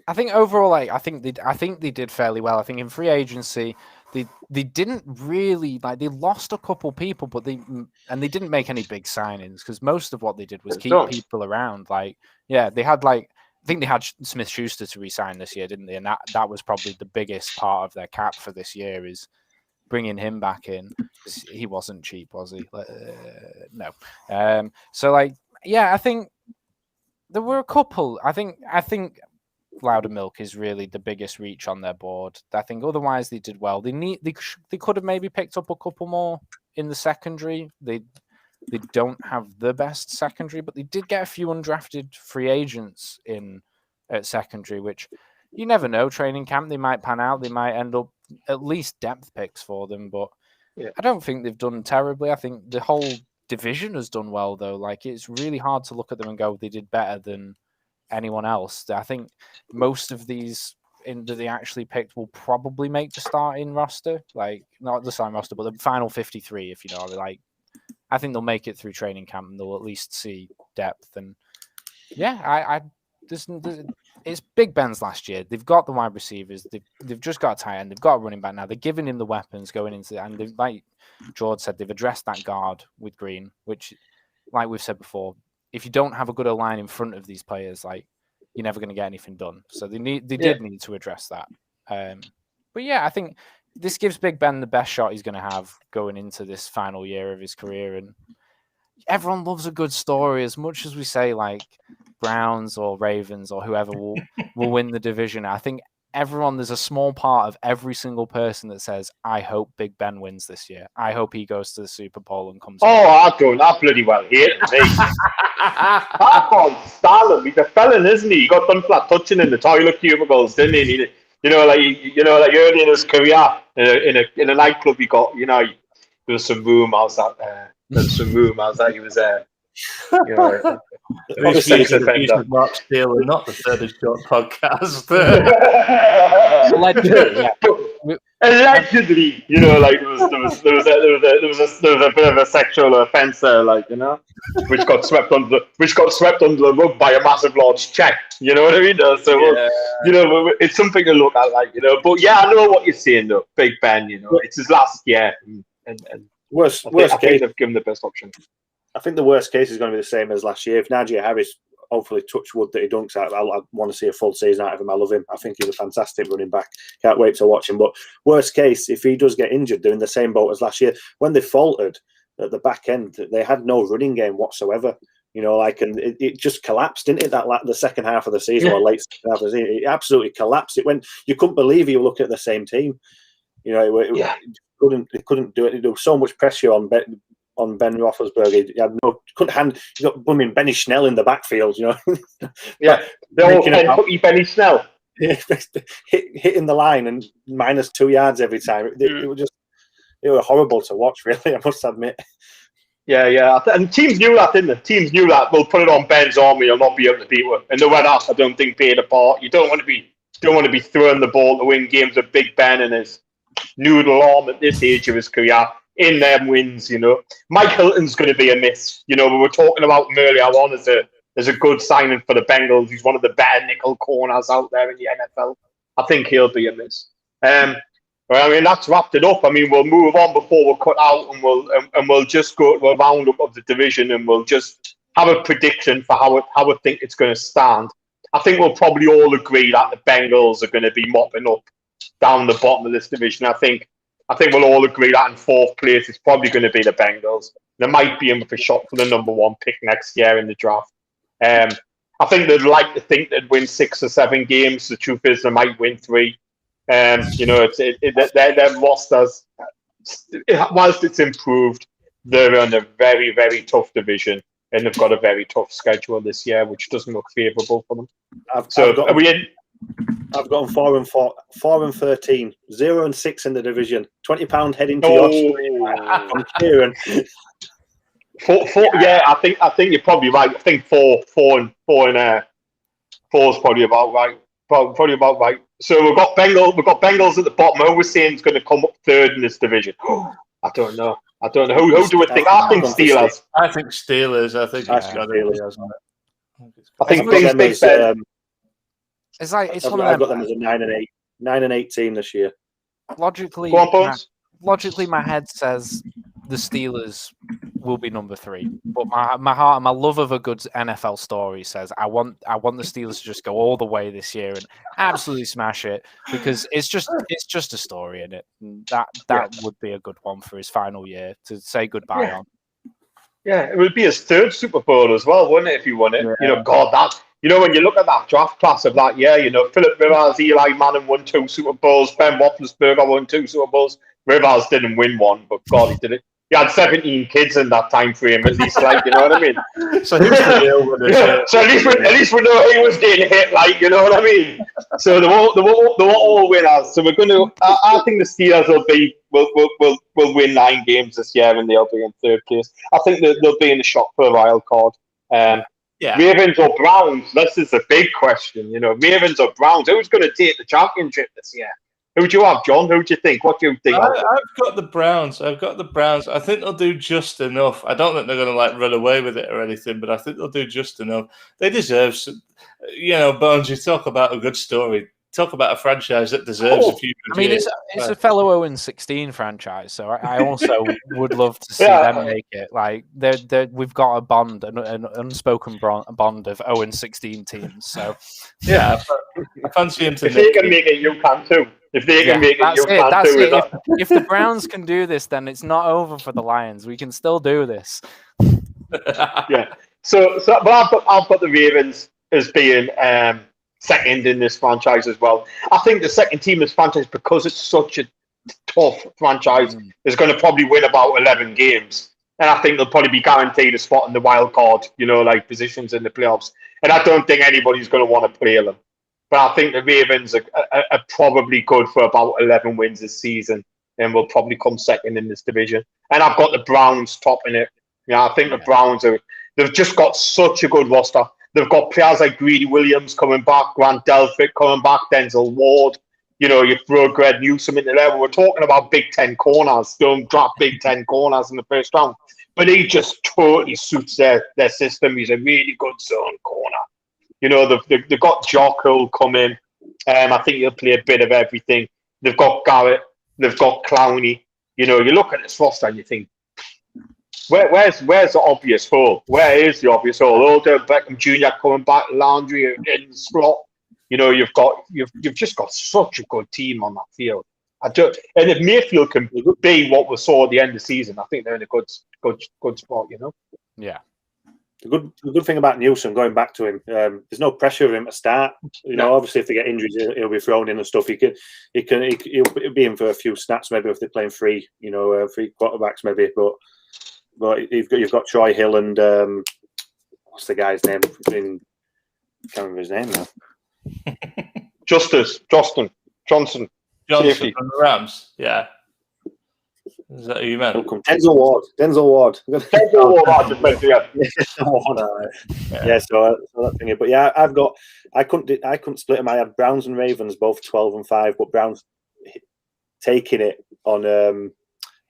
I think overall, I think they did fairly well. I think in free agency, they didn't really they lost a couple people, but they didn't make any big signings because most of what they did was keep people around. They had I think they had Smith-Schuster to re-sign this year, didn't they? And that was probably the biggest part of their cap for this year is bringing him back in. He wasn't cheap, was he? No. I think there were a couple. I think Loudermilk is really the biggest reach on their board. I think otherwise they did well. They could have maybe picked up a couple more in the secondary. They don't have the best secondary, but they did get a few undrafted free agents in at secondary, which you never know. Training camp, they might pan out. They might end up at least depth picks for them, but I don't think they've done terribly. I think the whole division has done well, though. It's really hard to look at them and go, they did better than anyone else. I think most of these that they actually picked will probably make the starting roster, not the starting roster, but the final 53. If you know, I think they'll make it through training camp and they'll at least see depth. And it's Big Ben's last year. They've got the wide receivers. They've just got a tight end. They've got a running back now. They're giving him the weapons going into, and like George said, they've addressed that guard with Green, which, like we've said before, if you don't have a good line in front of these players, like you're never going to get anything done. So they did need to address that. But yeah, I think this gives Big Ben the best shot he's going to have going into this final year of his career. And everyone loves a good story. As much as we say like Browns or Ravens or whoever will win the division, I think there's a small part of every single person that says, I hope Big Ben wins this year. I hope he goes to the Super Bowl and comes I bloody well hate him. I can't stand him. He's a felon, isn't he? He got done flat touching in the toilet cubicles, didn't he? Like early in his career, in a nightclub, he got, there was some rumours that he was Mark Steele, not the Third and Short podcast. Allegedly, like there was a bit of a sexual offence there, which got swept under the rug by a massive large check. You know what I mean? So it's something to look at, But yeah, I know what you're saying, though. Big Ben, it's his last year, and worst I case, think they've given the best option. I think the worst case is going to be the same as last year. If Najee Harris, hopefully touch wood that he dunks out, I want to see a full season out of him. I love him. I think he's a fantastic running back. Can't wait to watch him. But worst case, if he does get injured, they're in the same boat as last year. When they faltered at the back end, they had no running game whatsoever. And it just collapsed, didn't it? The second half of the season, or late second half of the season, it absolutely collapsed. It went. You couldn't believe you were looking at the same team. It couldn't do it. There was so much pressure on Ben Roethlisberger. He had you got bumming Benny Snell in the backfield. Yeah, they're all Kentucky Benny Snell hitting the line and -2 yards every time. It were horrible to watch. Really, I must admit. Yeah, and teams knew that, didn't they? Teams knew that. We'll put it on Ben's arm. He'll not be able to beat one. And they went out. I don't think paid apart. You don't want to be throwing the ball to win games with Big Ben and his noodle arm at this age of his career. In them wins, Mike Hilton's going to be a miss. We were talking about him earlier on as a good signing for the Bengals. He's one of the better nickel corners out there in the NFL. I think he'll be a miss. That's wrapped it up. We'll move on before we're cut out, and we'll just go to a roundup of the division, and we'll just have a prediction for how I think it's going to stand. I think we'll probably all agree that the Bengals are going to be mopping up down the bottom of this division. I think we'll all agree that in fourth place it's probably going to be the Bengals. They might be in with a shot for the number 1 pick next year in the draft. I think they'd like to think they'd win 6 or 7 games. The truth is they might win 3. Their rosters, whilst it's improved, they're in a very, very tough division, and they've got a very tough schedule this year, which doesn't look favourable for them. Are we in? I've gone 4 and 13, 0 and 6 in the division. £20 heading to your from Kieran. Yeah, I think you're probably right. I think 4 is probably about right. Probably about right. So we've got Bengals at the bottom. Who we're saying is going to come up third in this division? I don't know. Who do we think? I think Steelers. I think Steelers. I think it's got Steelers, hasn't it? I think Big Ben. It's like it's one of them. I've got them as a 9 and 18 this year. Logically, my head says the Steelers will be number 3, but my heart and my love of a good NFL story says I want the Steelers to just go all the way this year and absolutely smash it, because it's just a story in it. That would be a good one for his final year to say goodbye on. Yeah, it would be his 3rd Super Bowl as well, wouldn't it? If he won it, when you look at that draft class of that year, Philip Rivers, Eli Manning won 2 Super Bowls, Ben Roethlisberger won 2 Super Bowls. Rivers didn't win one, but God, he did it. He had 17 kids in that time frame, at least, you know what I mean? So who's the real winner? So at least we know he was getting hit, you know what I mean? So they were all winners. So we're going to. I think the Steelers will win 9 games this year, and they'll be in 3rd place. I think they'll be in the shot for a wild card. Ravens or Browns? This is a big question. Ravens or Browns? Who's going to take the championship this year? Who do you have, John? Who do you think? What do you think? I've got the Browns. I think they'll do just enough. I don't think they're going to run away with it or anything, but I think they'll do just enough. They deserve some, Bones, you talk about a good story. Talk about a franchise that deserves a few. I mean, it's a fellow 0-16 franchise, so I also would love to see them make it. Like, we've got a bond, an unspoken bond of 0-16 teams. So, yeah, I fancy him to. If they can make it, you can too. If they can make it, you can too. If the Browns can do this, then it's not over for the Lions. We can still do this. Yeah. So, but I've got the Ravens as being second in this franchise as well. I think the second team in this franchise, because it's such a tough franchise, is going to probably win about 11 games. And I think they'll probably be guaranteed a spot in the wild card, positions in the playoffs. And I don't think anybody's going to want to play them. But I think the Ravens are probably good for about 11 wins this season and will probably come second in this division. And I've got the Browns topping it. I think the Browns they've just got such a good roster. They've got players like Greedy Williams coming back, Grant Delphick coming back, Denzel Ward. You throw Greg Newsome into there. We're talking about Big Ten corners. Don't draft Big Ten corners in the first round. But he just totally suits their system. He's a really good zone corner. They've got Jock who'll come in. I think he'll play a bit of everything. They've got Garrett. They've got Clowney. You look at this roster and you think, where's the obvious hole? Where is the obvious hole? Odell Beckham Jr. coming back, Landry in the slot. You've just got such a good team on that field. And if Mayfield can be what we saw at the end of the season, I think they're in a good spot. Yeah. The good thing about Newsom, going back to him, there's no pressure of him to start. Obviously, if they get injuries, he'll be thrown in and stuff. He'll be in for a few snaps, maybe if they're playing three quarterbacks, maybe. But you've got Troy Hill and what's the guy's name? I can't remember his name now. Johnson from the Rams. Yeah. Is that who you meant? Denzel Ward. Denzel Ward. I just meant yeah. So that thing. But yeah, I couldn't split them. I had Browns and Ravens both 12-5, but Browns taking it on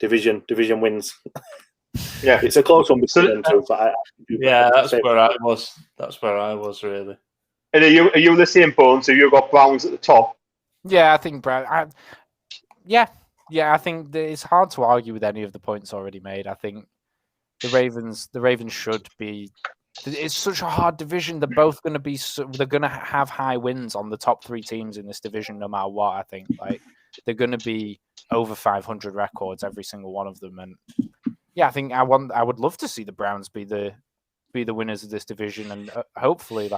division wins. Yeah, it's a close one between them two. But that's where I was. That's where I was really. And are you the same, Bones? So you've got Browns at the top. Yeah, I think Brown. I think that it's hard to argue with any of the points already made. I think the Ravens should be. It's such a hard division. They're both going to be. They're going to have high wins on the top three teams in this division, no matter what. I think they're going to be over 500 records, every single one of them, and. Yeah, I think I would love to see the Browns be the winners of this division and hopefully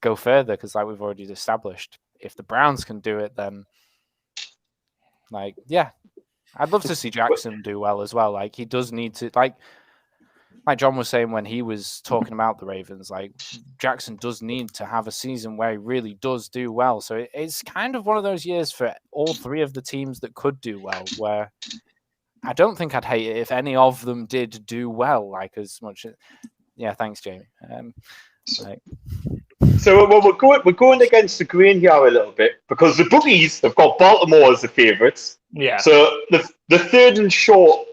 go further because we've already established, if the Browns can do it, then I'd love to see Jackson do well as well. He does need to like John was saying when he was talking about the Ravens, Jackson does need to have a season where he really does do well. So it's kind of one of those years for all three of the teams that could do well where. I don't think I'd hate it if any of them did do well, as much. Yeah, thanks, Jamie. So we're going against the grain here a little bit because the bookies have got Baltimore as the favourites. Yeah. So the third and short,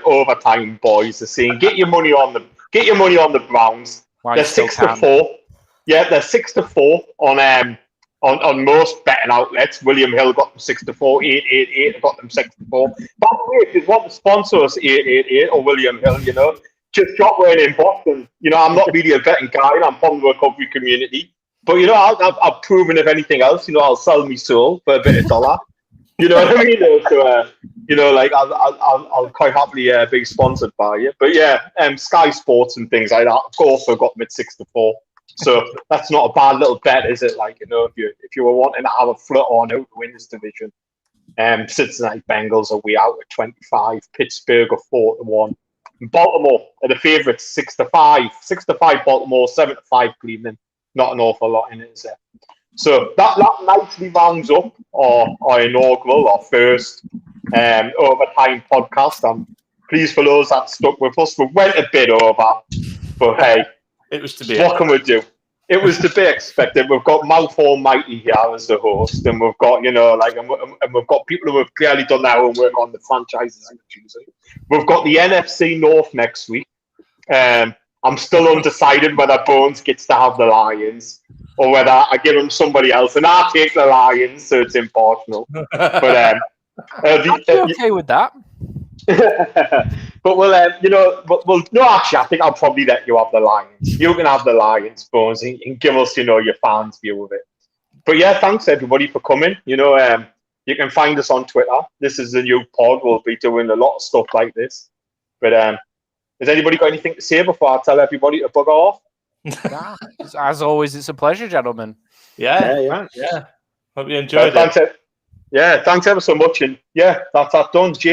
overtime boys are saying get your money on the Browns. They're 6-4. Yeah, they're 6-4 on most betting outlets. William Hill got them 6-4, 888 got them 6-4. By the way, if you want to sponsor us, 888 or William Hill, just drop one in Boston. I'm not really a betting guy. I'm from the recovery community, but I've proven if anything else, I'll sell me soul for a bit of dollar. You know what I mean? So, I'll quite happily be sponsored by you. But yeah, Sky Sports and things like that. Of course, I got them at 6-4. So that's not a bad little bet, is it? If you were wanting to have a flutter on who to win this division, Cincinnati Bengals are way out at 25, Pittsburgh are 4-1, Baltimore are the favourites 6-5, 6-5 Baltimore, 7-5 Cleveland. Not an awful lot in it, is there? So that nicely rounds up our inaugural, our first overtime podcast. I'm pleased for those that stuck with us. We went a bit over, but hey. It was to be. What can we do? It was to be expected. We've got Mouth Almighty here as the host, and we've got, and we've got people who have clearly done their homework on the franchises and choosing. We've got the NFC North next week. I'm still undecided whether Bones gets to have the Lions or whether I give him somebody else, and I take the Lions, so it's impartial. But I'm okay with that. But we'll no, actually, I think I'll probably let you have the Lions. You can have the Lions, Bones, and give us, your fans' view of it. But yeah, thanks everybody for coming. You can find us on Twitter. This is a new pod. We'll be doing a lot of stuff like this. But has anybody got anything to say before I tell everybody to bugger off? As always, it's a pleasure, gentlemen. Yeah. Hope you enjoyed it. Thanks ever so much. And yeah, that's done.